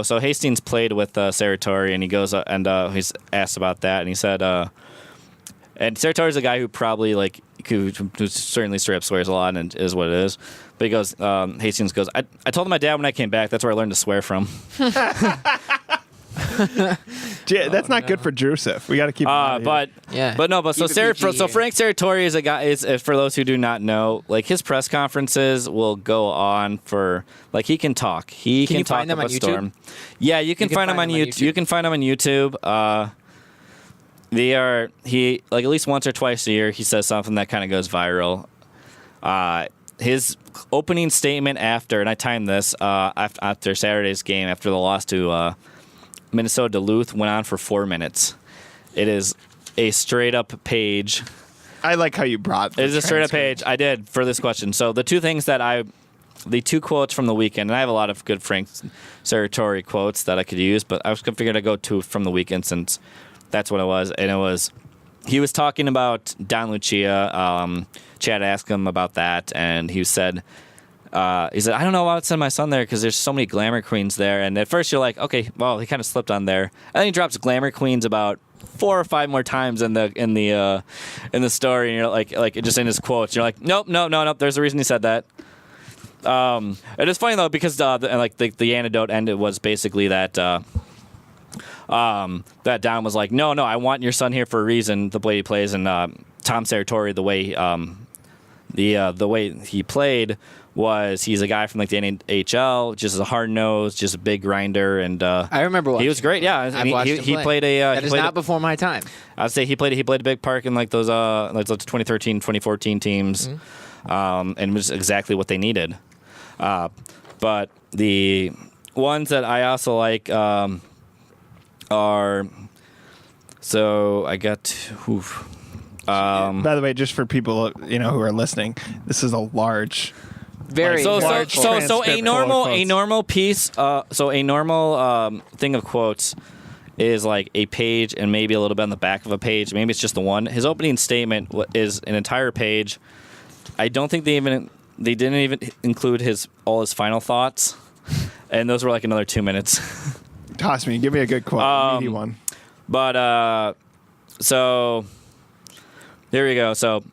Speaker 4: So Hastings played with Serratori, and he goes and he's asked about that, and he said, and Serratori's a guy who probably who certainly straight up swears a lot and is what it is. But he goes, Hastings goes, I told my dad when I came back, that's where I learned to swear from.
Speaker 5: Yeah, that's not good for Joseph. We got to keep. Him out of here.
Speaker 6: Keep it PG.
Speaker 4: So Frank Serratori is a guy. Is for those who do not know, like his press conferences will go on for he can talk. He can talk
Speaker 6: find them
Speaker 4: up
Speaker 6: on
Speaker 4: a
Speaker 6: YouTube?
Speaker 4: storm. Yeah, you can find him on YouTube. You can find him on YouTube. He at least once or twice a year he says something that kind of goes viral. His opening statement after, and I timed this after Saturday's game after the loss to Minnesota Duluth, went on for 4 minutes. It is a straight up page.
Speaker 5: I like how you brought.
Speaker 4: It is a straight up page. I did for this question. So the two quotes from the weekend, and I have a lot of good Frank Serratori quotes that I could use, but I was figured I'd go two from the weekend since that's what it was. And it was, he was talking about Don Lucia. Chad asked him about that, and he said, I don't know why I'd send my son there because there's so many glamour queens there. And at first you're like, okay, well, he kind of slipped on there. And then he drops glamour queens about 4 or 5 more times in the story, and you're like just in his quotes, you're like, nope. There's a reason he said that. It is funny though because the anecdote ended was basically that that Don was like, no, I want your son here for a reason. The way he plays, and Tom Serratori, the way he played was he's a guy from the NHL, just a hard nose, just a big grinder, and
Speaker 6: I remember watching.
Speaker 4: he was great. Yeah,
Speaker 6: I've watched him
Speaker 4: he
Speaker 6: play.
Speaker 4: played a.
Speaker 6: That
Speaker 4: he
Speaker 6: is
Speaker 4: played
Speaker 6: not before my time.
Speaker 4: I'd say he played a big part in those 2013, 2014 teams, and it was exactly what they needed. But the ones that I also like are. So I got.
Speaker 5: By the way, just for people who are listening, this is a large.
Speaker 6: Very
Speaker 4: So
Speaker 6: large
Speaker 4: a
Speaker 5: transcript
Speaker 4: normal
Speaker 5: full of
Speaker 4: piece. So a normal thing of quotes is like a page and maybe a little bit on the back of a page. Maybe it's just the one. His opening statement is an entire page. I don't think they didn't even include all his final thoughts, and those were like another 2 minutes.
Speaker 5: Toss me. Give me a good quote. Meaty one.
Speaker 4: But so there we go. So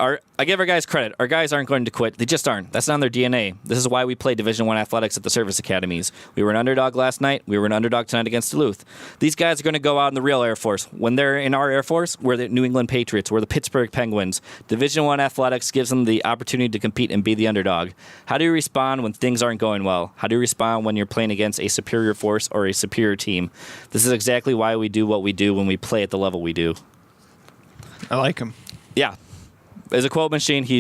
Speaker 4: I give our guys credit. Our guys aren't going to quit. They just aren't. That's not in their DNA. This is why we play Division I athletics at the service academies. We were an underdog last night. We were an underdog tonight against Duluth. These guys are going to go out in the real Air Force. When they're in our Air Force, we're the New England Patriots. We're the Pittsburgh Penguins. Division I athletics gives them the opportunity to compete and be the underdog. How do you respond when things aren't going well? How do you respond when you're playing against a superior force or a superior team? This is exactly why we do what we do when we play at the level we do.
Speaker 5: I like him.
Speaker 4: Yeah. As a quote machine, he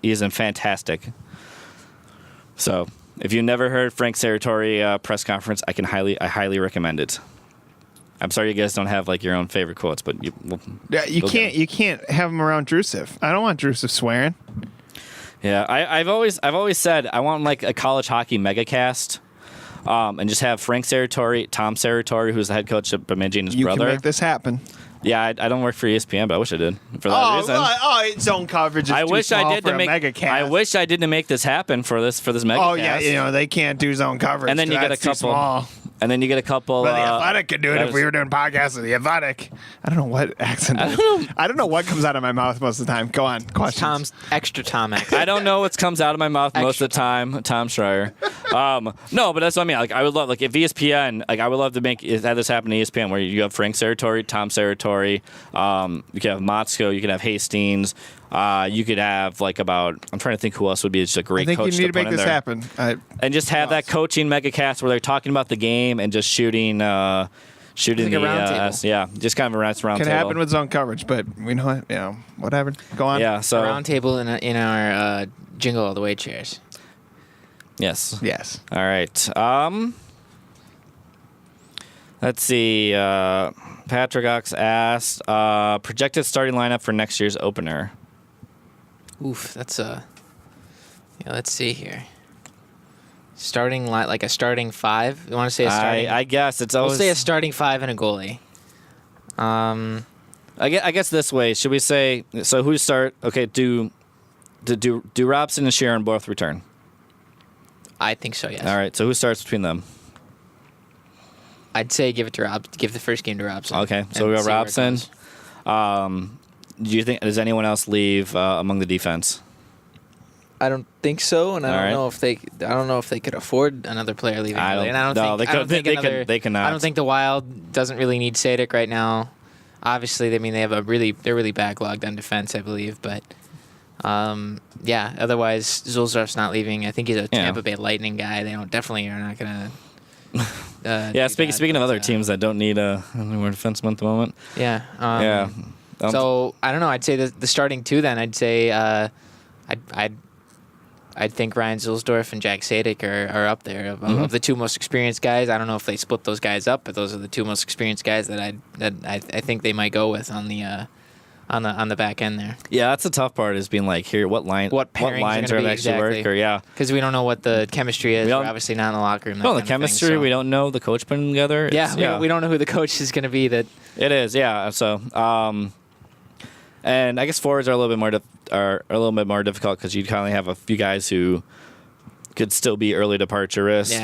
Speaker 4: is fantastic. So, if you never heard Frank Serratori press conference, I highly recommend it. I'm sorry you guys don't have like your own favorite quotes, but you
Speaker 5: can't have him around Drusiv. I don't want Drusiv swearing.
Speaker 4: Yeah, I've always said I want like a college hockey megacast, and just have Frank Serratori, Tom Serratori, who's the head coach at Bemidji, and his brother.
Speaker 5: You can make this happen.
Speaker 4: Yeah, I don't work for ESPN, but I wish I did for that reason.
Speaker 5: It's zone coverage.
Speaker 4: I wish I did to make this happen for this megacast.
Speaker 5: Oh yeah, they can't do zone coverage.
Speaker 4: And then you get a couple. And then you get a couple.
Speaker 5: But the Athletic could do it if we were doing podcasts with the Athletic. I don't know what accent. I don't know what comes out of my mouth most of the time. Go on, questions.
Speaker 6: Tom's extra Tom accent.
Speaker 4: I don't know what comes out of my mouth most of the time. Tom Schreier. No, but that's what I mean. Like I would love, like if ESPN, like I would love to have this happen to ESPN, where you have Frank Serratori, Tom Serratori, you could have Motzko, you could have Hastings. You could have like I'm trying to think who else would be just a great coach.
Speaker 5: I think you need to make this happen.
Speaker 4: And just have that coaching megacast where they're talking about the game and just shooting like
Speaker 6: a round table.
Speaker 4: Yeah, just kind of a round table.
Speaker 5: Can happen with zone coverage, but we know it. Whatever. Go on.
Speaker 4: Yeah, so
Speaker 6: a round table in our Jingle All the Way chairs.
Speaker 4: Yes.
Speaker 5: All
Speaker 4: right. Let's see. Patrick Ox asked projected starting lineup for next year's opener.
Speaker 6: Oof, that's let's see here. Starting like a starting five. You want to say a starting?
Speaker 4: I guess it's always.
Speaker 6: We'll say a starting five and a goalie.
Speaker 4: I guess this way. Should we say so? Who start? Okay, do Robson and Sharon both return?
Speaker 6: I think so. Yes.
Speaker 4: All right. So who starts between them?
Speaker 6: I'd say give the first game to Robson.
Speaker 4: Okay, so we got Robson. Do you think does anyone else leave among the defense?
Speaker 6: I don't think so, and I
Speaker 4: All
Speaker 6: don't
Speaker 4: right.
Speaker 6: know if they could afford another player leaving.
Speaker 4: They cannot.
Speaker 6: I don't think the Wild doesn't really need Sadek right now. Obviously, they're really backlogged on defense, I believe, but otherwise Zulzar's not leaving. I think he's a Tampa Bay Lightning guy. They definitely are not going to.
Speaker 4: Speaking of other teams that don't need a more defenseman at the moment.
Speaker 6: Yeah. So I don't know. I'd say the starting two. Then I'd say I'd think Ryan Zulsdorf and Jack Sadek are up there of the two most experienced guys. I don't know if they split those guys up, but those are the two most experienced guys that I think they might go with on the back end there.
Speaker 4: Yeah, that's the tough part is being like, here, what lines are going to actually work? Or
Speaker 6: because we don't know what the chemistry is. We're obviously not in the locker room.
Speaker 4: No, the chemistry. We don't know the coach putting together.
Speaker 6: We don't know who the coach is going to be. That
Speaker 4: it is. Yeah. So, and I guess forwards are a little bit more difficult because you kind of have a few guys who could still be early departure risk.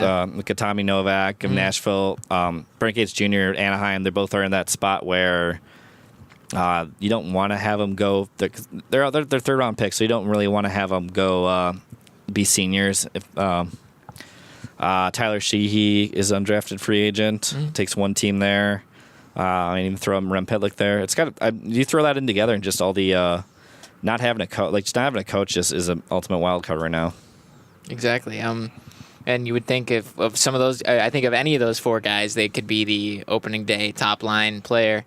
Speaker 4: Tommy Novak of Nashville, Brent Gates Jr. at Anaheim. They both are in that spot where. You don't want to have them go. They're third round picks, so you don't really want to have them go be seniors. If Tyler Sheehy is undrafted free agent, takes one team there. Even throw him Rem Pitlick there. It's got you throw that in together and just all the not having a coach, just not having a coach, just is an ultimate wild card right now.
Speaker 6: Exactly. And you would think of some of those. I think of any of those four guys, they could be the opening day top line player.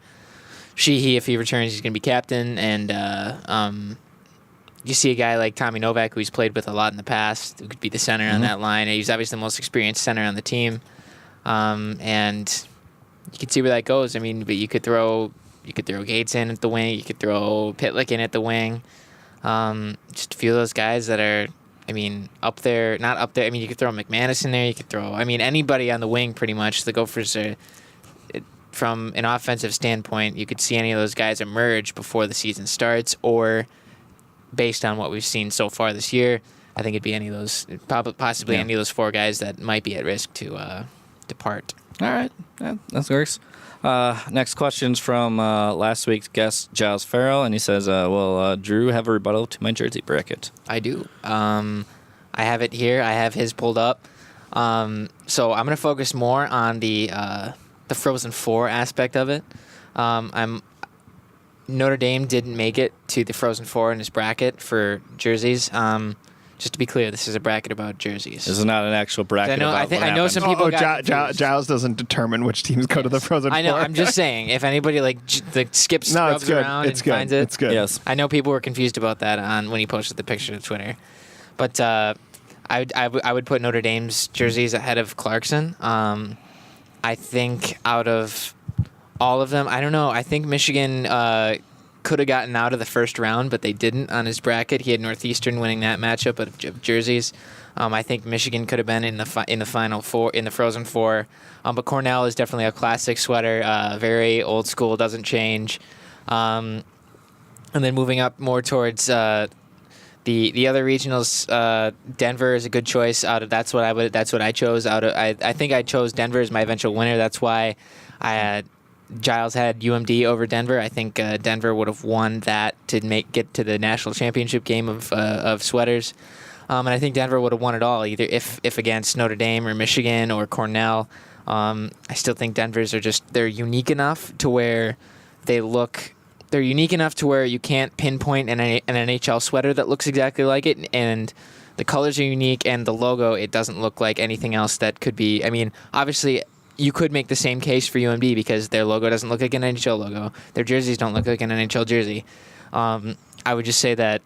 Speaker 6: Sheehy, if he returns, he's going to be captain. And you see a guy like Tommy Novak, who he's played with a lot in the past, who could be the center on that line. And he's obviously the most experienced center on the team. And you can see where that goes. I mean, but you could throw Gates in at the wing. You could throw Pitlick in at the wing. Just a few of those guys that are I mean, up there, not up there. I mean, you could throw McManus in there. You could throw, I mean, anybody on the wing pretty much. The Gophers are, from an offensive standpoint, you could see any of those guys emerge before the season starts, or based on what we've seen so far this year, I think it'd be any of those, possibly any of those 4 guys that might be at risk to depart.
Speaker 4: All right. Yeah, that works. Next question's from last week's guest, Giles Farrell, and he says, will Drew have a rebuttal to my jersey bracket?
Speaker 6: I do. I have it here. I have his pulled up. So I'm going to focus more on the Frozen Four aspect of it. Notre Dame didn't make it to the Frozen Four in his bracket for jerseys. Just to be clear, this is a bracket about jerseys.
Speaker 4: This is not an actual bracket.
Speaker 6: I know some people got
Speaker 5: Giles doesn't determine which teams go to the Frozen Four.
Speaker 6: I know. I'm just saying, if anybody skips scrubs around and finds it,
Speaker 5: it's good.
Speaker 4: Yes.
Speaker 6: I know people were confused about that when he posted the picture to Twitter, but I would put Notre Dame's jerseys ahead of Clarkson. I think out of all of them, I don't know. I think Michigan could have gotten out of the first round, but they didn't on his bracket. He had Northeastern winning that matchup of jerseys. I think Michigan could have been in the Final Four, in the Frozen Four. But Cornell is definitely a classic sweater, very old school, doesn't change. And then moving up more towards the other regionals, Denver is a good choice. That's what I chose. I think I chose Denver as my eventual winner. That's why Giles had UMD over Denver. I think Denver would have won that to get to the national championship game of sweaters. And I think Denver would have won it all, either if against Notre Dame or Michigan or Cornell. I still think Denver's they're unique enough to where they're unique enough to where you can't pinpoint an NHL sweater that looks exactly like it, and the colors are unique, and the logo, it doesn't look like anything else that could be. I mean, obviously, you could make the same case for UMD because their logo doesn't look like an NHL logo. Their jerseys don't look like an NHL jersey. I would just say that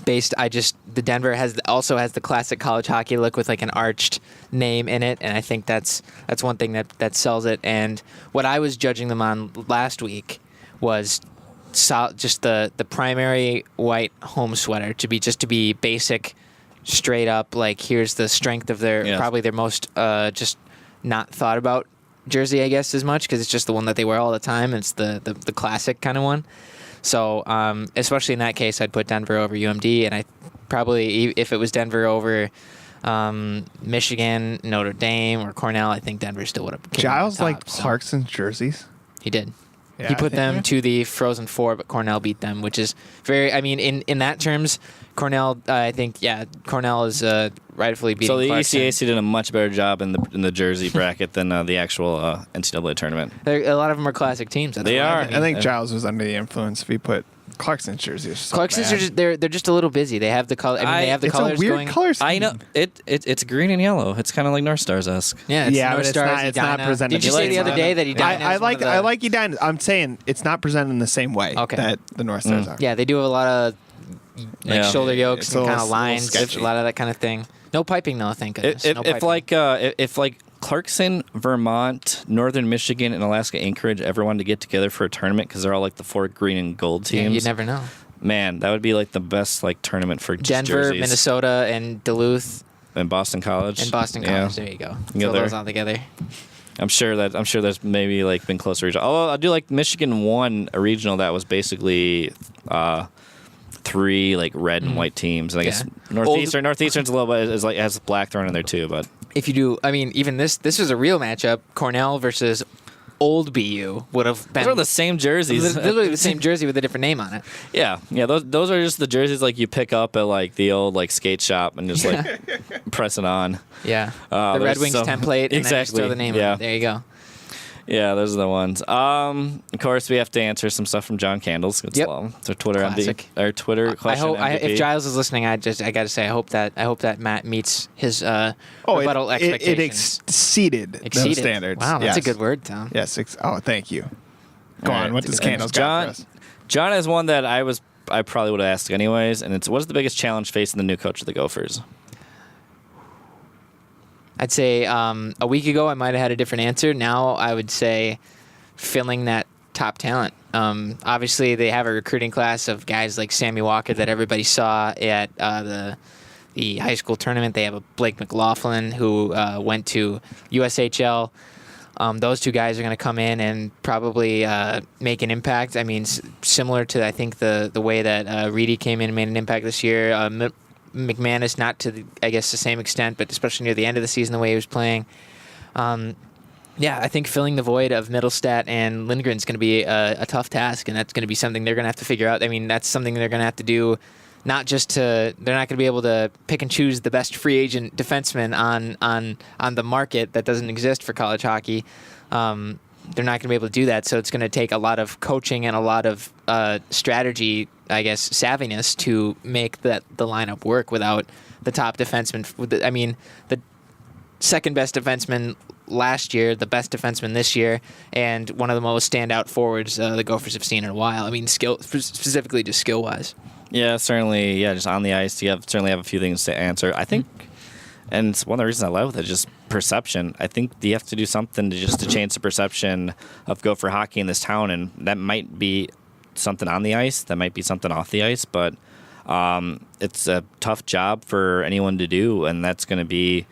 Speaker 6: the Denver also has the classic college hockey look with like an arched name in it, and I think that's one thing that sells it. And what I was judging them on last week was just the primary white home sweater to be basic, straight up, like here's the strength of probably their most just not thought about jersey, I guess, as much because it's just the one that they wear all the time. It's the classic kind of one. So especially in that case, I'd put Denver over UMD, and I probably, if it was Denver over Michigan, Notre Dame, or Cornell, I think Denver still would have.
Speaker 5: Giles liked Clarkson's jerseys.
Speaker 6: He did.
Speaker 5: Yeah,
Speaker 6: he put them to the Frozen Four, but Cornell beat them, which is very. I mean, in that terms, Cornell. I think Cornell is rightfully beating.
Speaker 4: So the
Speaker 6: Clarkson.
Speaker 4: ECAC did a much better job in the jersey bracket than the actual NCAA tournament.
Speaker 6: A lot of them are classic teams.
Speaker 4: They are.
Speaker 5: I think Giles was under the influence if he put Clarkson's jerseys. So
Speaker 6: Clarkson's
Speaker 5: bad.
Speaker 6: they're just a little busy. They have the color. I mean, they have the
Speaker 5: it's
Speaker 6: colors
Speaker 5: a weird
Speaker 6: going.
Speaker 5: color scheme.
Speaker 4: I know it's green and yellow. It's kind of like North Stars-esque.
Speaker 6: Yeah, it's
Speaker 5: Yeah,
Speaker 6: North
Speaker 5: but it's
Speaker 6: Stars,
Speaker 5: not- it's not
Speaker 6: Edina.
Speaker 5: presented
Speaker 6: Did you
Speaker 5: the
Speaker 6: say
Speaker 5: same
Speaker 6: the other
Speaker 5: way.
Speaker 6: day that Edina?
Speaker 5: I like Edina. I'm saying it's not presented in the same way that the North Stars are.
Speaker 6: Yeah, they do have a lot of shoulder yokes
Speaker 5: It's
Speaker 6: and
Speaker 5: a
Speaker 6: kind of
Speaker 5: little
Speaker 6: lines,
Speaker 5: sketchy.
Speaker 6: a lot of that kind of thing. No piping though, thank goodness. No
Speaker 4: If
Speaker 6: piping.
Speaker 4: like Clarkson, Vermont, Northern Michigan, and Alaska Anchorage ever wanted to get together for a tournament because they're all like the 4 green and gold teams.
Speaker 6: You never know.
Speaker 4: Man, that would be like the best like tournament for just
Speaker 6: Denver,
Speaker 4: jerseys.
Speaker 6: Minnesota, and Duluth,
Speaker 4: and Boston College.
Speaker 6: and Boston College. There you go. Throw those all together.
Speaker 4: I'm sure there's maybe like been closer regional. Although I do like Michigan won a regional that was basically 3 like red and white teams, and I guess Northeastern's a little bit is like has black thrown in there too. But
Speaker 6: If you do, I mean, even this was a real matchup. Cornell versus Old BU would have been.
Speaker 4: those are the same jerseys.
Speaker 6: Literally the same jersey with a different name on it.
Speaker 4: Yeah. Those are just the jerseys like you pick up at like the old like skate shop and just like press it on.
Speaker 6: Yeah. The Red Wings template. And then just
Speaker 4: Exactly.
Speaker 6: throw the name
Speaker 4: Yeah.
Speaker 6: on it. There you go.
Speaker 4: Yeah, those are the ones. Of course, we have to answer some stuff from John Candles. It's
Speaker 6: Yep.
Speaker 4: It's our Twitter
Speaker 6: Classic.
Speaker 4: our Twitter
Speaker 6: I
Speaker 4: question.
Speaker 6: hope
Speaker 4: MVP.
Speaker 6: if Giles is listening, I got to say I hope that Matt meets his rebuttal
Speaker 5: it
Speaker 6: expectations.
Speaker 5: exceeded those standards.
Speaker 6: Wow, that's a
Speaker 5: Yes.
Speaker 6: good word, Tom.
Speaker 5: Yes. Thank you. Go
Speaker 4: All
Speaker 5: on.
Speaker 4: right.
Speaker 5: What does Candles got
Speaker 4: John?
Speaker 5: for us?
Speaker 4: John has one that I probably would have asked anyways, and it's what is the biggest challenge facing the new coach of the Gophers?
Speaker 6: I'd say a week ago I might have had a different answer. Now I would say filling that top talent. Obviously, they have a recruiting class of guys like Sammy Walker that everybody saw at the the high school tournament. They have a Blake McLaughlin who went to USHL. Those two guys are going to come in and probably make an impact. I mean, similar to, I think, the way that Reedy came in and made an impact this year. McManus, not to, the same extent, but especially near the end of the season, the way he was playing. I think filling the void of Middlestat and Lindgren is going to be a tough task, and that's going to be something they're going to have to figure out. I mean, that's something they're going to have to do. Not just they're not going to be able to pick and choose the best free agent defenseman on the market that doesn't exist for college hockey. They're not going to be able to do that. So it's going to take a lot of coaching and a lot of strategy, savviness to make the lineup work without the top defenseman. The second best defenseman last year, the best defenseman this year, and one of the most standout forwards the Gophers have seen in a while. I mean, specifically just skill-wise.
Speaker 4: Yeah, certainly. Yeah, just on the ice, you certainly have a few things to answer. I think, and it's one of the reasons I love it, just perception. I think you have to do something to change the perception of Gopher hockey in this town, and that might be something on the ice, that might be something off the ice, but it's a tough job for anyone to do, and that's going to be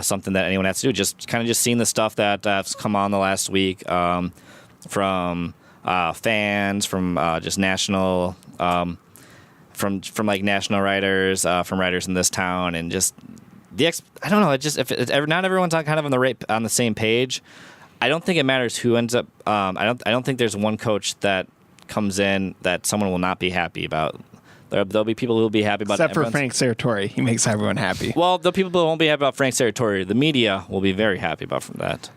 Speaker 4: something that anyone has to do. Just seeing the stuff that's come on the last week from fans, from just national. From like national writers, from writers in this town, and just I don't know. It just if not everyone's on the same page. I don't think it matters who ends up. I don't think there's one coach that comes in that someone will not be happy about. There'll be people who will be happy about.
Speaker 5: Except for Frank Serratori, he makes everyone happy.
Speaker 4: Well, the people who won't be happy about Frank Serratori, the media will be very happy about from that.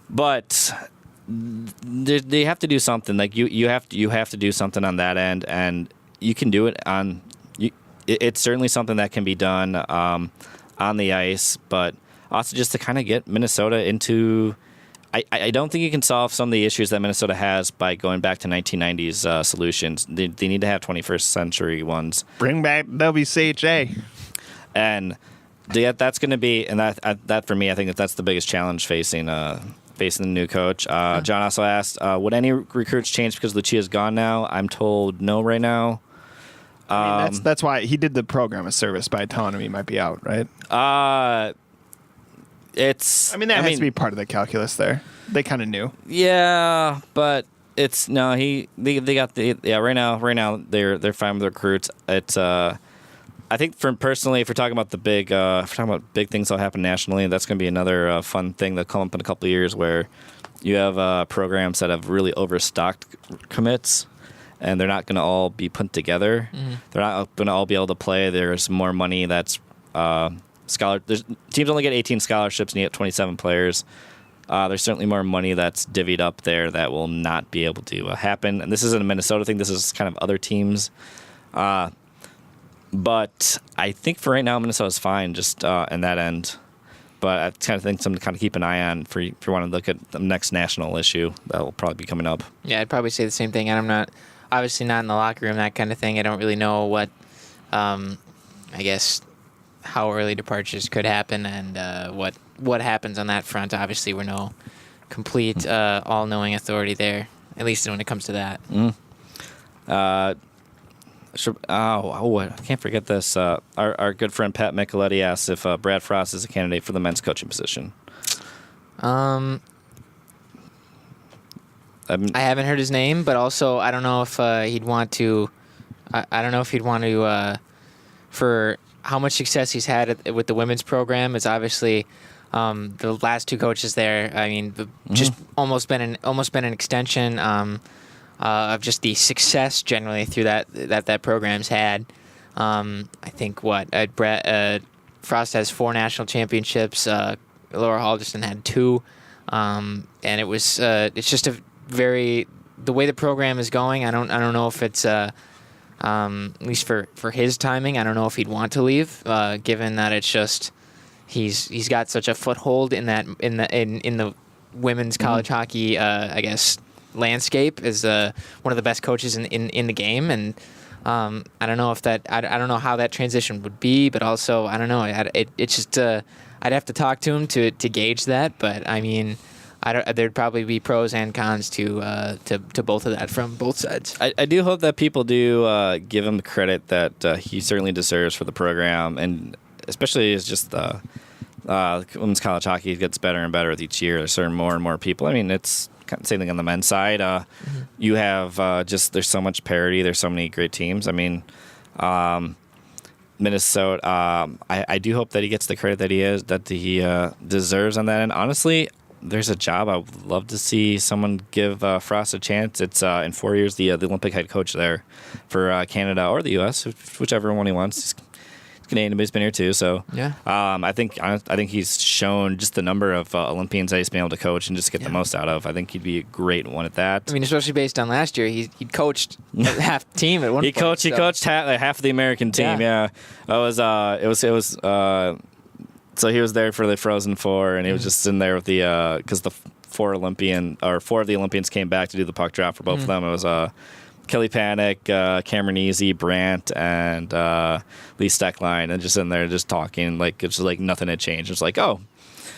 Speaker 4: But they have to do something. Like you have to do something on that end, and you can do it on. It's certainly something that can be done on the ice, but also just to kind of get Minnesota into. I don't think you can solve some of the issues that Minnesota has by going back to 1990s solutions. They need to have 21st century ones.
Speaker 5: Bring back WCHA.
Speaker 4: And that's going to be, and that for me, I think that's the biggest challenge facing the new coach. John also asked, would any recruits change because Lucia's gone now? I'm told no right now.
Speaker 5: That's why he did the program of service by telling him he might be out, right?
Speaker 4: That has
Speaker 5: to be part of the calculus there. They kind of knew.
Speaker 4: Yeah, but it's no. They got right now they're fine with the recruits. It's I think personally, if we're talking about big things that'll happen nationally, that's going to be another fun thing that'll come up in a couple of years where you have programs that have really overstocked commits, and they're not going to all be put together. Mm-hmm. They're not going to all be able to play. There's more money that's teams only get 18 scholarships and you get 27 players. There's certainly more money that's divvied up there that will not be able to happen. And this isn't a Minnesota thing. This is kind of other teams. But I think for right now, Minnesota's fine just in that end. But I kind of think something to kind of keep an eye on if you want to look at the next national issue that will probably be coming up.
Speaker 6: Yeah, I'd probably say the same thing. And I'm obviously not in the locker room, that kind of thing. I don't really know what, how early departures could happen and what happens on that front. Obviously, we're no complete all-knowing authority there, at least when it comes to that.
Speaker 4: I can't forget this. Our good friend Pat Micheletti asks if Brad Frost is a candidate for the men's coaching position.
Speaker 6: I haven't heard his name, but also I don't know if he'd want to. I don't know if he'd want to for how much success he's had with the women's program. It's obviously the last two coaches there. I mean, just almost been an extension of just the success generally through that program's had. I think Frost has 4 national championships. Laura Halderston had 2, and it's just the way the program is going. I don't know if it's at least for his timing. I don't know if he'd want to leave, given that it's just he's got such a foothold in the women's college hockey landscape as one of the best coaches in the game, and I don't know I don't know how that transition would be, but also I don't know. It's just I'd have to talk to him to gauge that, but I mean, there'd probably be pros and cons to both of that from both sides.
Speaker 4: I do hope that people do give him credit that he certainly deserves for the program, and especially as just the women's college hockey gets better and better with each year. There's more and more people. I mean, it's kind of same thing on the men's side. You have there's so much parity. There's so many great teams. I mean, Minnesota. I do hope that he gets the credit that he deserves on that. And honestly, there's a job I would love to see someone give Frost a chance. It's in 4 years the Olympic head coach there for Canada or the U.S., whichever one he wants. He's Canadian, but he's been here too. So
Speaker 6: yeah,
Speaker 4: I think he's shown just the number of Olympians that he's been able to coach and just get the most out of. I think he'd be a great one at that.
Speaker 6: I mean, especially based on last year, he coached half the team at one point.
Speaker 4: He coached half of the American team. Yeah, it was. So he was there for the Frozen Four, and he was just sitting there with the because the four of the Olympians came back to do the puck drop for both of them. It was Kelly Panic, Cameron Easy, Brandt, and Lee Steckline, and just in there just talking like it's just like nothing had changed. It's like, oh,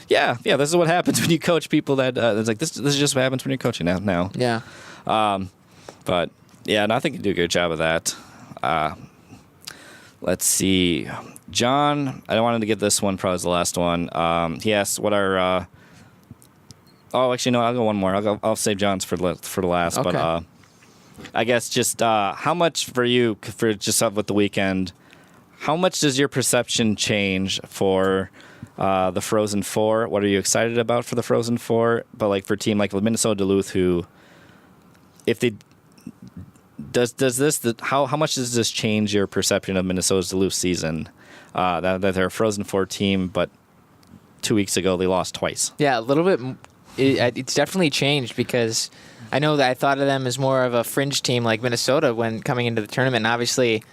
Speaker 4: yeah, this is what happens when you coach people. That it's like this is just what happens when you're coaching now.
Speaker 6: Yeah.
Speaker 4: But yeah, no, I think you do a good job of that. Let's see, John. I wanted to get this one probably as the last one. He asked what our. Oh, actually, no. I'll go one more. I'll save John's for the last.
Speaker 6: Okay.
Speaker 4: But I guess just how much for you for just with the weekend? How much does your perception change for the Frozen Four? What are you excited about for the Frozen Four? But like for a team like Minnesota Duluth, who, if they how much does this change your perception of Minnesota's Duluth season? That they're a Frozen Four team, but 2 weeks ago they lost twice.
Speaker 6: Yeah, a little bit. It's definitely changed because I know that I thought of them as more of a fringe team like Minnesota when coming into the tournament. And obviously,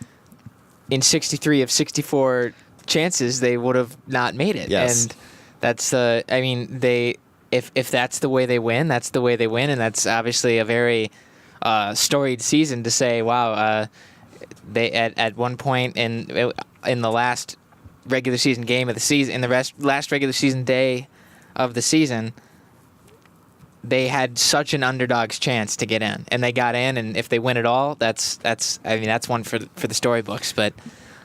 Speaker 6: in 63 of 64 chances, they would have not made it.
Speaker 4: Yes.
Speaker 6: And that's if that's the way they win, that's the way they win. And that's obviously a very storied season to say, wow, they at one point in the last regular season game of the season, in the last regular season day of the season, they had such an underdog's chance to get in, and they got in. And if they win it all, that's one for the storybooks. But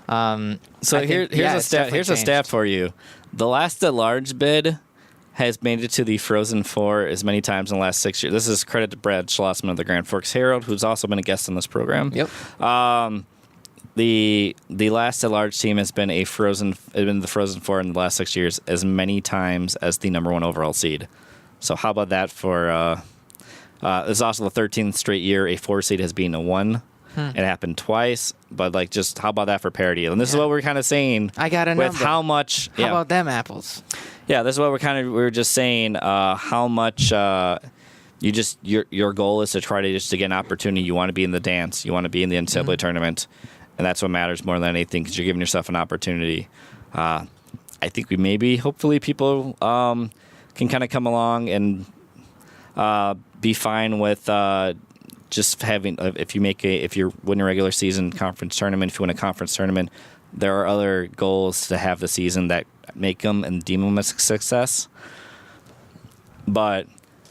Speaker 4: here's a stat for you: the last at-large bid has made it to the Frozen Four as many times in the last 6 years. This is credit to Brad Schlossman of the Grand Forks Herald, who's also been a guest on this program.
Speaker 6: Yep.
Speaker 4: The last at-large team has been the Frozen Four in the last 6 years as many times as the number one overall seed. So how about that for this is also the 13th straight year a 4 seed has been a 1. It happened twice, but like just how about that for parity? And this is what we're kind of saying.
Speaker 6: I got a
Speaker 4: with
Speaker 6: number.
Speaker 4: how much.
Speaker 6: How about them apples?
Speaker 4: Yeah, this is what we're just saying. How much your goal is to try to get an opportunity. You want to be in the dance. You want to be in the NCAA tournament, and that's what matters more than anything because you're giving yourself an opportunity. I think hopefully people can kind of come along and be fine with just having if you're winning a regular season conference tournament, if you win a conference tournament, there are other goals to have the season that make them and deem them a success. But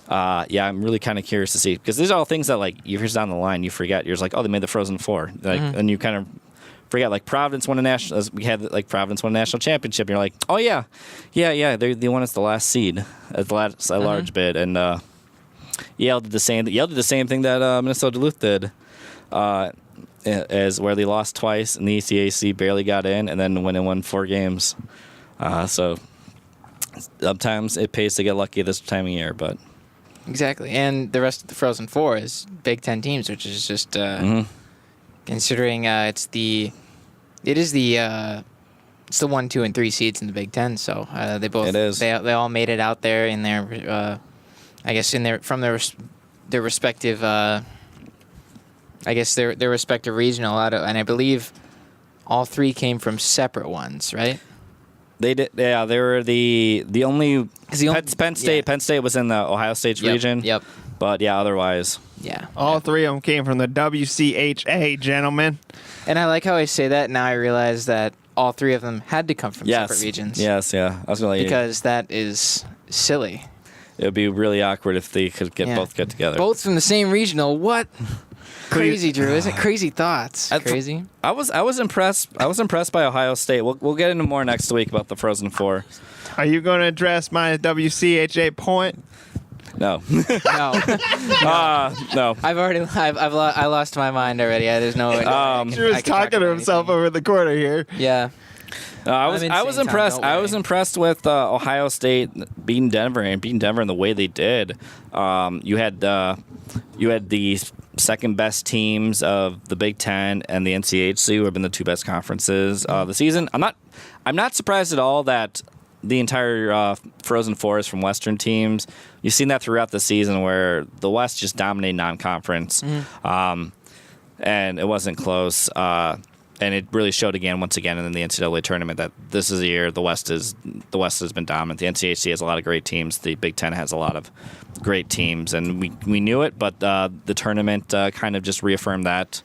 Speaker 4: I'm really kind of curious to see because these are all things that like years down the line you forget. You're just like, oh, they made the Frozen Four, and you kind of forget. Like Providence won a national. We had like Providence won a national championship. And you're like, oh yeah. They won as the last seed at the last large bid, and Yale did the same. Yale did the same thing that Minnesota Duluth did, as where they lost twice and the ECAC barely got in, and then won 4 games. So sometimes it pays to get lucky this time of year, but
Speaker 6: exactly. And the rest of the Frozen Four is Big Ten teams, which is just considering it's the 1, 2, and 3 seeds in the Big Ten. So they both they all made it out there in their I guess from their respective their respective regional and I believe all 3 came from separate ones, right?
Speaker 4: They did. Yeah, they were the only. Penn State. Yeah. Penn State was in the Ohio State region.
Speaker 6: Yep.
Speaker 4: But yeah, otherwise.
Speaker 6: Yeah.
Speaker 5: All 3 of them came from the WCHA, gentlemen.
Speaker 6: And I like how I say that. Now I realize that all 3 of them had to come from separate regions.
Speaker 4: Yes. Yeah. I was gonna
Speaker 6: because that is silly.
Speaker 4: It would be really awkward if they could both get together.
Speaker 6: Both from the same regional. What? Crazy, Drew. Isn't it crazy thoughts? Crazy.
Speaker 4: I was impressed. I was impressed by Ohio State. We'll get into more next week about the Frozen Four.
Speaker 5: Are you going to address my WCHA point?
Speaker 4: No.
Speaker 6: No.
Speaker 4: No.
Speaker 6: I lost my mind already. There's no.
Speaker 5: Drew was talking to himself over the corner here.
Speaker 6: Yeah.
Speaker 4: I was impressed. I was impressed with Ohio State beating Denver in the way they did. You had the second best teams of the Big Ten and the NCHC, who have been the two best conferences the season. I'm not surprised at all that the entire Frozen Four is from Western teams. You've seen that throughout the season where the West just dominated non-conference, and it wasn't close. And it really showed once again in the NCAA tournament that this is the year the West has been dominant. The NCHC has a lot of great teams. The Big Ten has a lot of great teams, and we knew it, but the tournament kind of just reaffirmed that.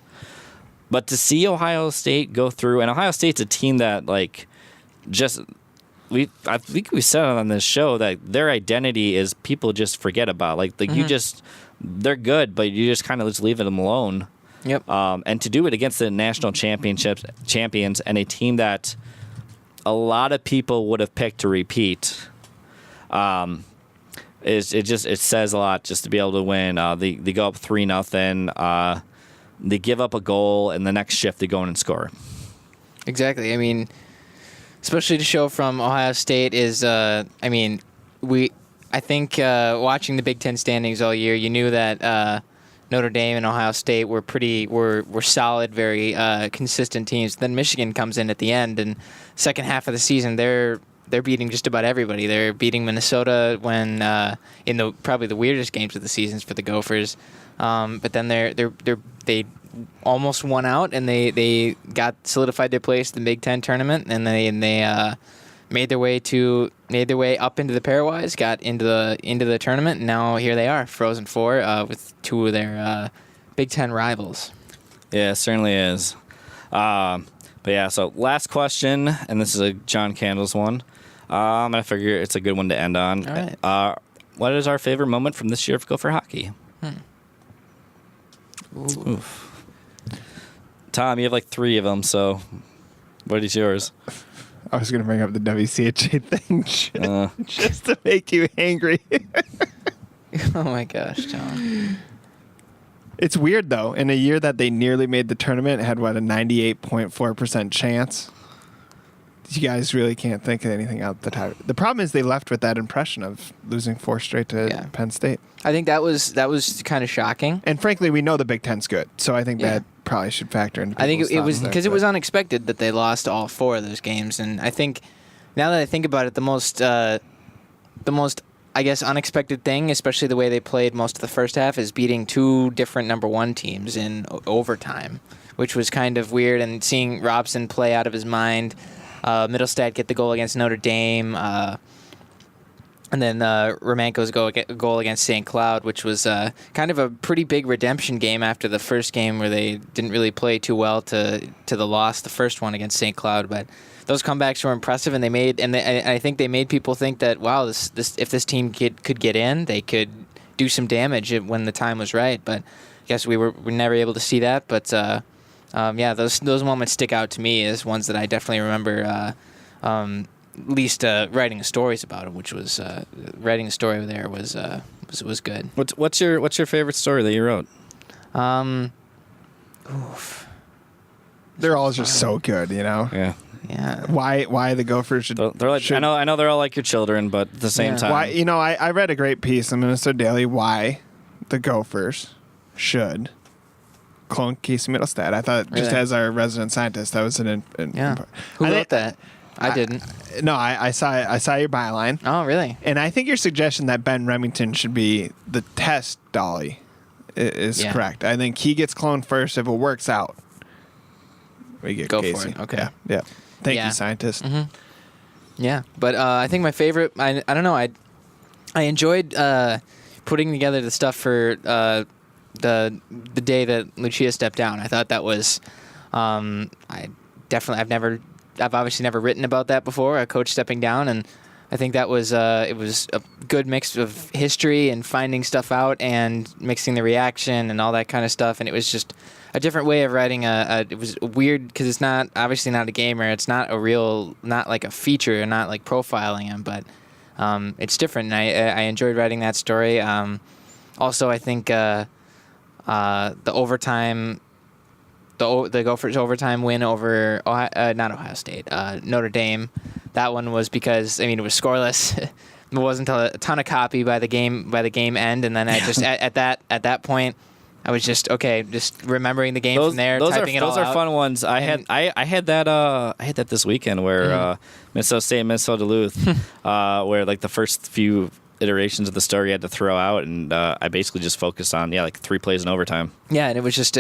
Speaker 4: But to see Ohio State go through, and Ohio State's a team that I think we said on this show that their identity is people just forget about. They're good, but you just kind of just leave them alone.
Speaker 6: Yep.
Speaker 4: And to do it against the national champions and a team that a lot of people would have picked to repeat, it says a lot just to be able to win. They go up 3-0. They give up a goal, and the next shift they go in and score.
Speaker 6: Exactly. I mean, especially to show from Ohio State is, I think watching the Big Ten standings all year, you knew that Notre Dame and Ohio State were solid, very consistent teams. Then Michigan comes in at the end, and second half of the season they're beating just about everybody. They're beating Minnesota when in probably the weirdest games of the seasons for the Gophers. But then they almost won out, and they got solidified their place in the Big Ten tournament, and they made their way up into the pairwise, got into the tournament, and now here they are, Frozen Four, with two of their Big Ten rivals.
Speaker 4: Yeah, it certainly is. But yeah, so last question, and this is a John Candles one. I figure it's a good one to end on.
Speaker 6: All right.
Speaker 4: What is our favorite moment from this year of Gopher hockey?
Speaker 6: Oof.
Speaker 4: Tom, you have like 3 of them, so what is yours?
Speaker 5: I was going to bring up the WCHA thing just to make you angry.
Speaker 6: Oh my gosh, John.
Speaker 5: It's weird, though. In a year that they nearly made the tournament, had, a 98.4% chance? You guys really can't think of anything out the time. The problem is they left with that impression of losing 4 straight to Penn State.
Speaker 6: I think that was kind of shocking.
Speaker 5: And frankly, we know the Big Ten's good, so I think that probably should factor into.
Speaker 6: I think it was because it was unexpected that they lost all 4 of those games, and I think now that I think about it, the most I guess unexpected thing, especially the way they played most of the first half, is beating 2 different number 1 teams in overtime, which was kind of weird, and seeing Robson play out of his mind. Middlestad get the goal against Notre Dame, and then Romanko's goal against St. Cloud, which was kind of a pretty big redemption game after the first game where they didn't really play too well to the loss, the first one against St. Cloud. But those comebacks were impressive, and I think they made people think that, wow, this if this team could get in, they could do some damage when the time was right. But I guess we were never able to see that. But those moments stick out to me as ones that I definitely remember. At least writing stories about it, which was writing a story there was good.
Speaker 4: What's your favorite story that you wrote?
Speaker 5: They're all just so good, you know.
Speaker 4: Yeah.
Speaker 6: Yeah.
Speaker 5: Why the Gophers should?
Speaker 4: They're like, I know they're all like your children, but at the same time,
Speaker 5: why? I read a great piece in Minnesota Daily. Why the Gophers should clone Casey Middlestad. I thought, just as our resident scientist, that was an
Speaker 6: Who wrote that? I didn't.
Speaker 5: No, I saw your byline.
Speaker 6: Oh, really?
Speaker 5: And I think your suggestion that Ben Remington should be the test dolly is correct. I think he gets cloned first. If it works out, we get
Speaker 6: Go
Speaker 5: Casey.
Speaker 6: for it. Okay.
Speaker 5: Yeah. Thank you, scientist.
Speaker 6: Mm-hmm. Yeah, but I think my favorite. I don't know. I enjoyed putting together the stuff for the day that Lucia stepped down. I thought that was. I've obviously never written about that before, a coach stepping down, and I think that was it was a good mix of history and finding stuff out and mixing the reaction and all that kind of stuff. And it was just a different way of writing it was weird because it's not obviously not a gamer. It's not not like a feature, not like profiling him, but it's different. And I enjoyed writing that story. Also, I think the overtime, the Gophers' overtime win over not Ohio State, Notre Dame. That one was because it was scoreless. It wasn't a ton of copy by the game end, and then I just at that point. I was just remembering the game from there, typing it all out.
Speaker 4: Those are fun ones. I had that this weekend where Minnesota State and Minnesota Duluth, where like the first few iterations of the story you had to throw out, and I basically just focused on like 3 plays in overtime.
Speaker 6: Yeah, and it was just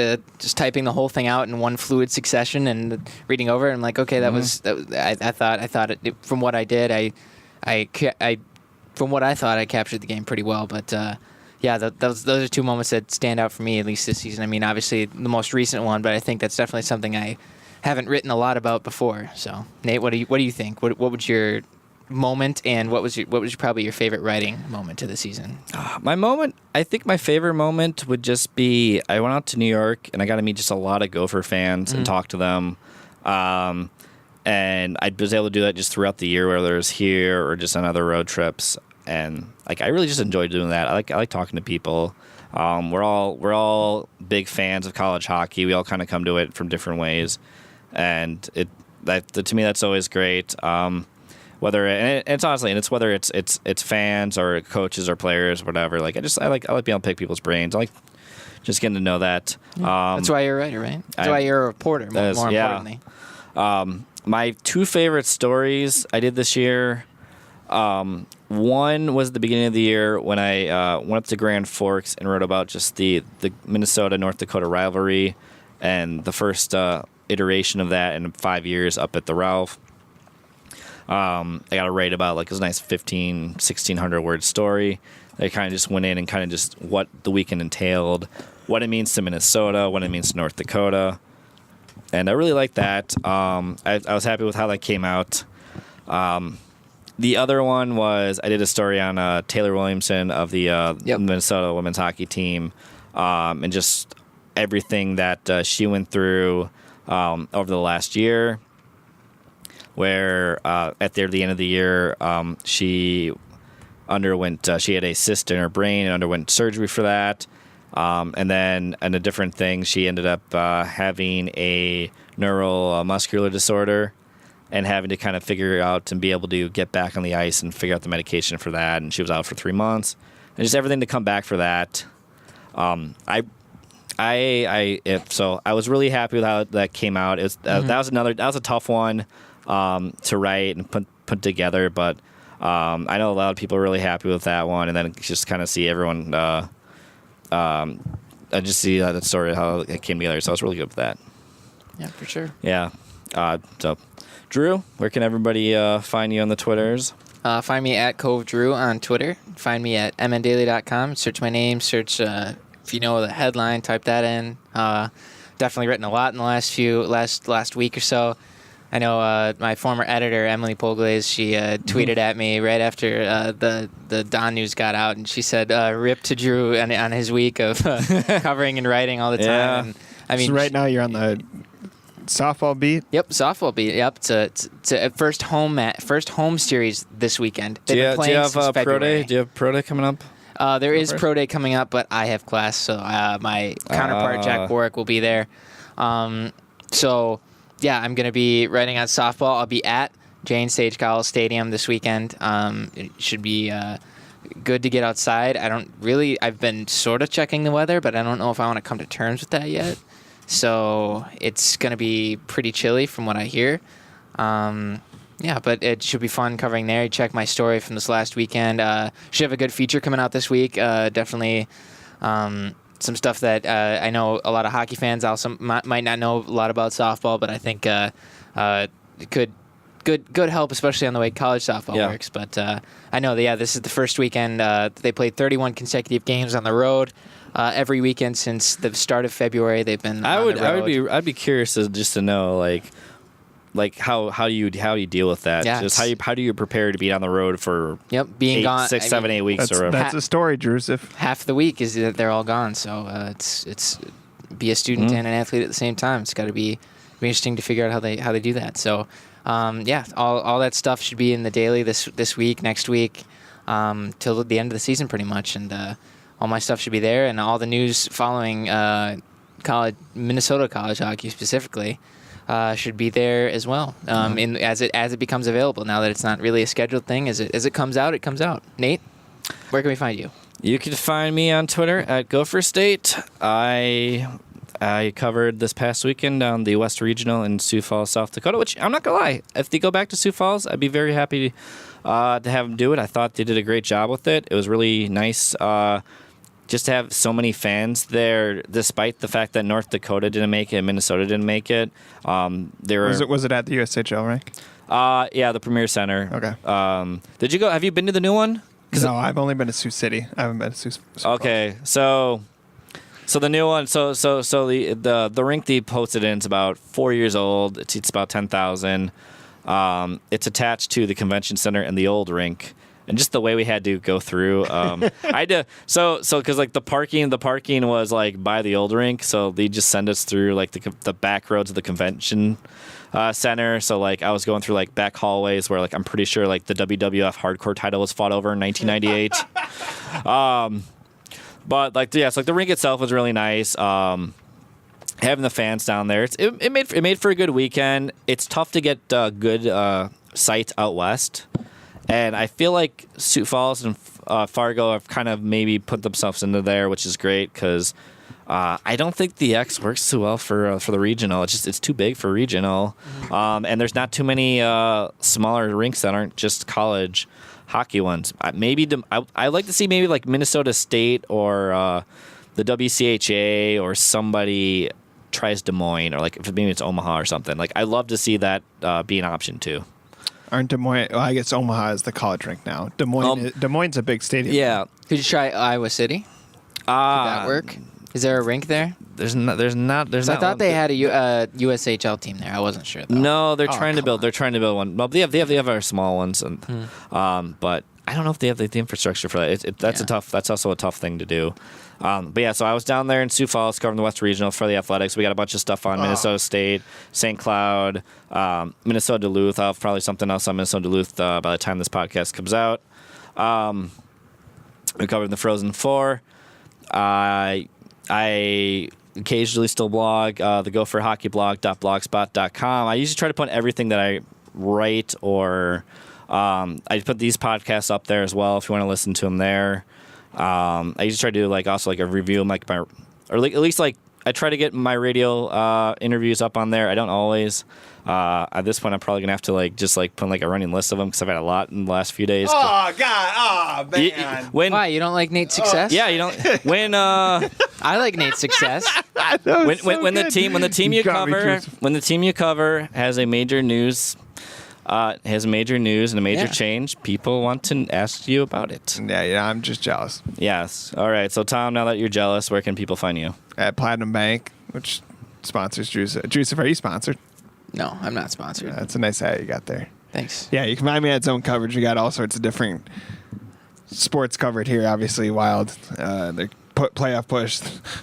Speaker 6: typing the whole thing out in one fluid succession and reading over it. I'm like, okay, I thought it, from what I did, from what I thought I captured the game pretty well, but. Yeah, those are 2 moments that stand out for me, at least this season. Obviously the most recent one, but I think that's definitely something I haven't written a lot about before. So, Nate, what do you think? What was your moment, and what was probably your favorite writing moment of the season?
Speaker 4: My moment, I think my favorite moment would just be I went out to New York and I got to meet just a lot of Gopher fans and talk to them. And I was able to do that just throughout the year, whether it was here or just on other road trips. And I really just enjoy doing that. I like talking to people. We're all big fans of college hockey. We all kind of come to it from different ways, and to me that's always great. Whether it's fans or coaches or players, or whatever. Like I like being able to pick people's brains. I like just getting to know that.
Speaker 6: That's why you're a writer, right? That's why you're a reporter. More importantly,
Speaker 4: my 2 favorite stories I did this year. One was at the beginning of the year when I went up to Grand Forks and wrote about just the Minnesota-North Dakota rivalry and the first iteration of that in 5 years up at the Ralph. I got to write about it was a nice 1,600 word story. I kind of just went in and kind of just what the weekend entailed, what it means to Minnesota, what it means to North Dakota. And I really liked that. I was happy with how that came out. The other one was I did a story on Taylor Williamson of the Minnesota women's hockey team, and just everything that she went through over the last year, where at the end of the year she underwent she had a cyst in her brain and underwent surgery for that, and then in a different thing she ended up having a neuromuscular disorder. And having to kind of figure out and be able to get back on the ice and figure out the medication for that. And she was out for 3 months. And just everything to come back for that. So I was really happy with how that came out. That was a tough one to write and put together. But I know a lot of people are really happy with that one. And then just kind of see everyone, I just see that story, how it came together. So I was really good with that.
Speaker 6: Yeah, for sure.
Speaker 4: Yeah. So... Drew, where can everybody find you on the Twitters?
Speaker 6: Find me at Cove Drew on Twitter. Find me at mndaily.com. Search my name. Search if you know the headline, type that in. Definitely written a lot in the last week or so. I know my former editor Emily Polglaze. She tweeted at me right after the Don news got out, and she said, "Rip to Drew on his week of covering and writing all the time." And,
Speaker 5: so right now you're on the softball beat.
Speaker 6: Yep, softball beat. Yep, it's a first home series this weekend.
Speaker 4: Do you have pro day? Do you have pro day coming up?
Speaker 6: There is pro day coming up, but I have class, so my counterpart Jack Borick will be there. So yeah, I'm gonna be writing on softball. I'll be at Jane Sage Cowles Stadium this weekend. It should be good to get outside. I've been sort of checking the weather, but I don't know if I want to come to terms with that yet. So it's going to be pretty chilly from what I hear. Yeah, but it should be fun covering there. Check my story from this last weekend. Should have a good feature coming out this week. Definitely some stuff that I know a lot of hockey fans also might not know a lot about softball, but I think it could good help, especially on the way college softball works. But I know that, this is the first weekend. They played 31 consecutive games on the road. Every weekend since the start of February, they've been. I'd
Speaker 4: be curious just to know, like, like how do you deal with that?
Speaker 6: Yeah,
Speaker 4: Just how do you prepare to be on the road for
Speaker 6: being gone
Speaker 4: 6, 7, 8 weeks or whatever?
Speaker 5: That's a story, Drusif.
Speaker 6: half the week is that they're all gone. So it's be a student and an athlete at the same time. It's got to be interesting to figure out how they do that. So all that stuff should be in the daily this week, next week, till the end of the season pretty much, and all my stuff should be there, and all the news following Minnesota college hockey specifically should be there as well. As it becomes available, now that it's not really a scheduled thing, as it comes out, it comes out. Nate, where can we find you?
Speaker 4: You can find me on Twitter at Gopher State. I covered this past weekend on the West Regional in Sioux Falls, South Dakota, which I'm not going to lie. If they go back to Sioux Falls, I'd be very happy to have them do it. I thought they did a great job with it. It was really nice just to have so many fans there, despite the fact that North Dakota didn't make it and Minnesota didn't make it.
Speaker 5: Was it at the USHL rank?
Speaker 4: Yeah, the Premier Center.
Speaker 5: Okay.
Speaker 4: Did you go? Have you been to the new one?
Speaker 5: No, I've only been to Sioux City. I haven't been to Sioux Falls.
Speaker 4: Okay, so the new one, so the rink they posted in is about 4 years old. It's about 10,000. It's attached to the convention center and the old rink, and just the way we had to go through, I had to because like the parking was like by the old rink, so they just send us through like the back roads of the convention center. So like I was going through like back hallways where like I'm pretty sure like the WWF hardcore title was fought over in 1998. But like so like the rink itself was really nice. Having the fans down there, it made for a good weekend. It's tough to get good sites out west, and I feel like Sioux Falls and Fargo have kind of maybe put themselves into there, which is great because I don't think the X works too well for the regional. It's too big for regional, and there's not too many smaller rinks that aren't just college hockey ones. I'd like to see maybe like Minnesota State or the WCHA or somebody tries Des Moines, or like if maybe it's Omaha or something. Like I'd love to see that be an option too.
Speaker 5: Aren't Des Moines? Well, I guess Omaha is the college rink now. Des Moines a big stadium.
Speaker 4: Yeah.
Speaker 6: Could you try Iowa City? Could that work? Is there a rink there?
Speaker 4: There's not.
Speaker 6: I thought they had a USHL team there. I wasn't sure though.
Speaker 4: No, they're trying to build. They're trying to build one. Well, they have our small ones, and but I don't know if they have the infrastructure for that. That's also a tough thing to do. But yeah, so I was down there in Sioux Falls covering the West Regional for the athletics. We got a bunch of stuff on Minnesota State, St. Cloud, Minnesota Duluth. I'll have probably something else on Minnesota Duluth by the time this podcast comes out. We covered the Frozen Four. I occasionally still blog the Gopher Hockey blog.blogspot.com. I usually try to put everything that I write, or I put these podcasts up there as well if you want to listen to them there. I usually try to do like also like a review of like at least like I try to get my radio interviews up on there. I don't always. At this point, I'm probably gonna have to like just like put like a running list of them because I've had a lot in the last few days.
Speaker 5: Oh God! Oh man!
Speaker 6: Why you don't like Nate's success?
Speaker 4: Yeah, you don't. When
Speaker 6: I like Nate's success.
Speaker 4: when the team you cover has a major news. Has major news and a major change. People want to ask you about it.
Speaker 5: Yeah, I'm just jealous.
Speaker 4: Yes. All right. So, Tom, now that you're jealous, where can people find you? At
Speaker 5: Platinum Bank, which sponsors Drusif. Drusif, are you sponsored?
Speaker 6: No, I'm not sponsored.
Speaker 5: That's a nice hat you got there.
Speaker 6: Thanks.
Speaker 5: Yeah, you can find me at Zone Coverage. We got all sorts of different sports covered here. Obviously, Wild. The playoff push.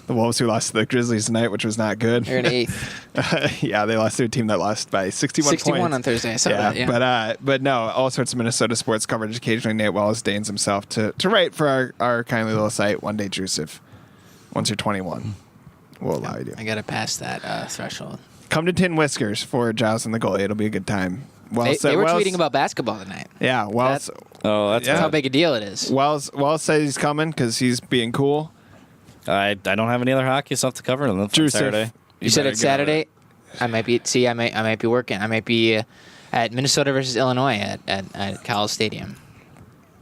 Speaker 5: The Wolves who lost to the Grizzlies tonight, which was not good.
Speaker 6: They're in 8th.
Speaker 5: Yeah, they lost to a team that lost by 61 points.
Speaker 6: On Thursday. I saw that, yeah.
Speaker 5: But no, all sorts of Minnesota sports coverage. Occasionally, Nate Wells deigns himself to write for our kindly little site, One Day Drusif. Once you're 21, we'll allow you to.
Speaker 6: I got to pass that threshold.
Speaker 5: Come to Tin Whiskers for Giles and the goalie. It'll be a good time.
Speaker 6: They were tweeting about basketball tonight.
Speaker 5: Yeah, Wells.
Speaker 6: That's how big a deal it is.
Speaker 5: Wells says he's coming because he's being cool.
Speaker 4: I don't have any other hockey stuff to cover on Saturday.
Speaker 6: You said it's Saturday. I might be. See, I might be working. I might be at Minnesota versus Illinois at Cowell Stadium.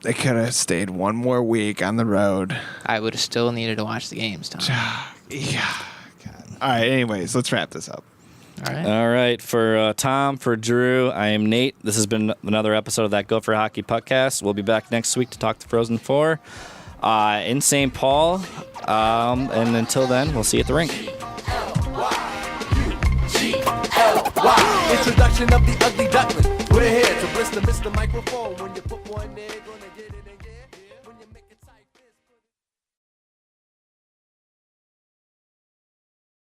Speaker 5: They could have stayed one more week on the road.
Speaker 6: I would have still needed to watch the games, Tom.
Speaker 5: Yeah. God. All right. Anyways, let's wrap this up.
Speaker 4: All right. For Tom, for Drew, I am Nate. This has been another episode of that Gopher Hockey Puckcast. We'll be back next week to talk the Frozen Four in St. Paul. And until then, we'll see you at the rink.
Speaker 7: Wow, introduction of the ugly duckling. We're here to blister Mr. Microphone.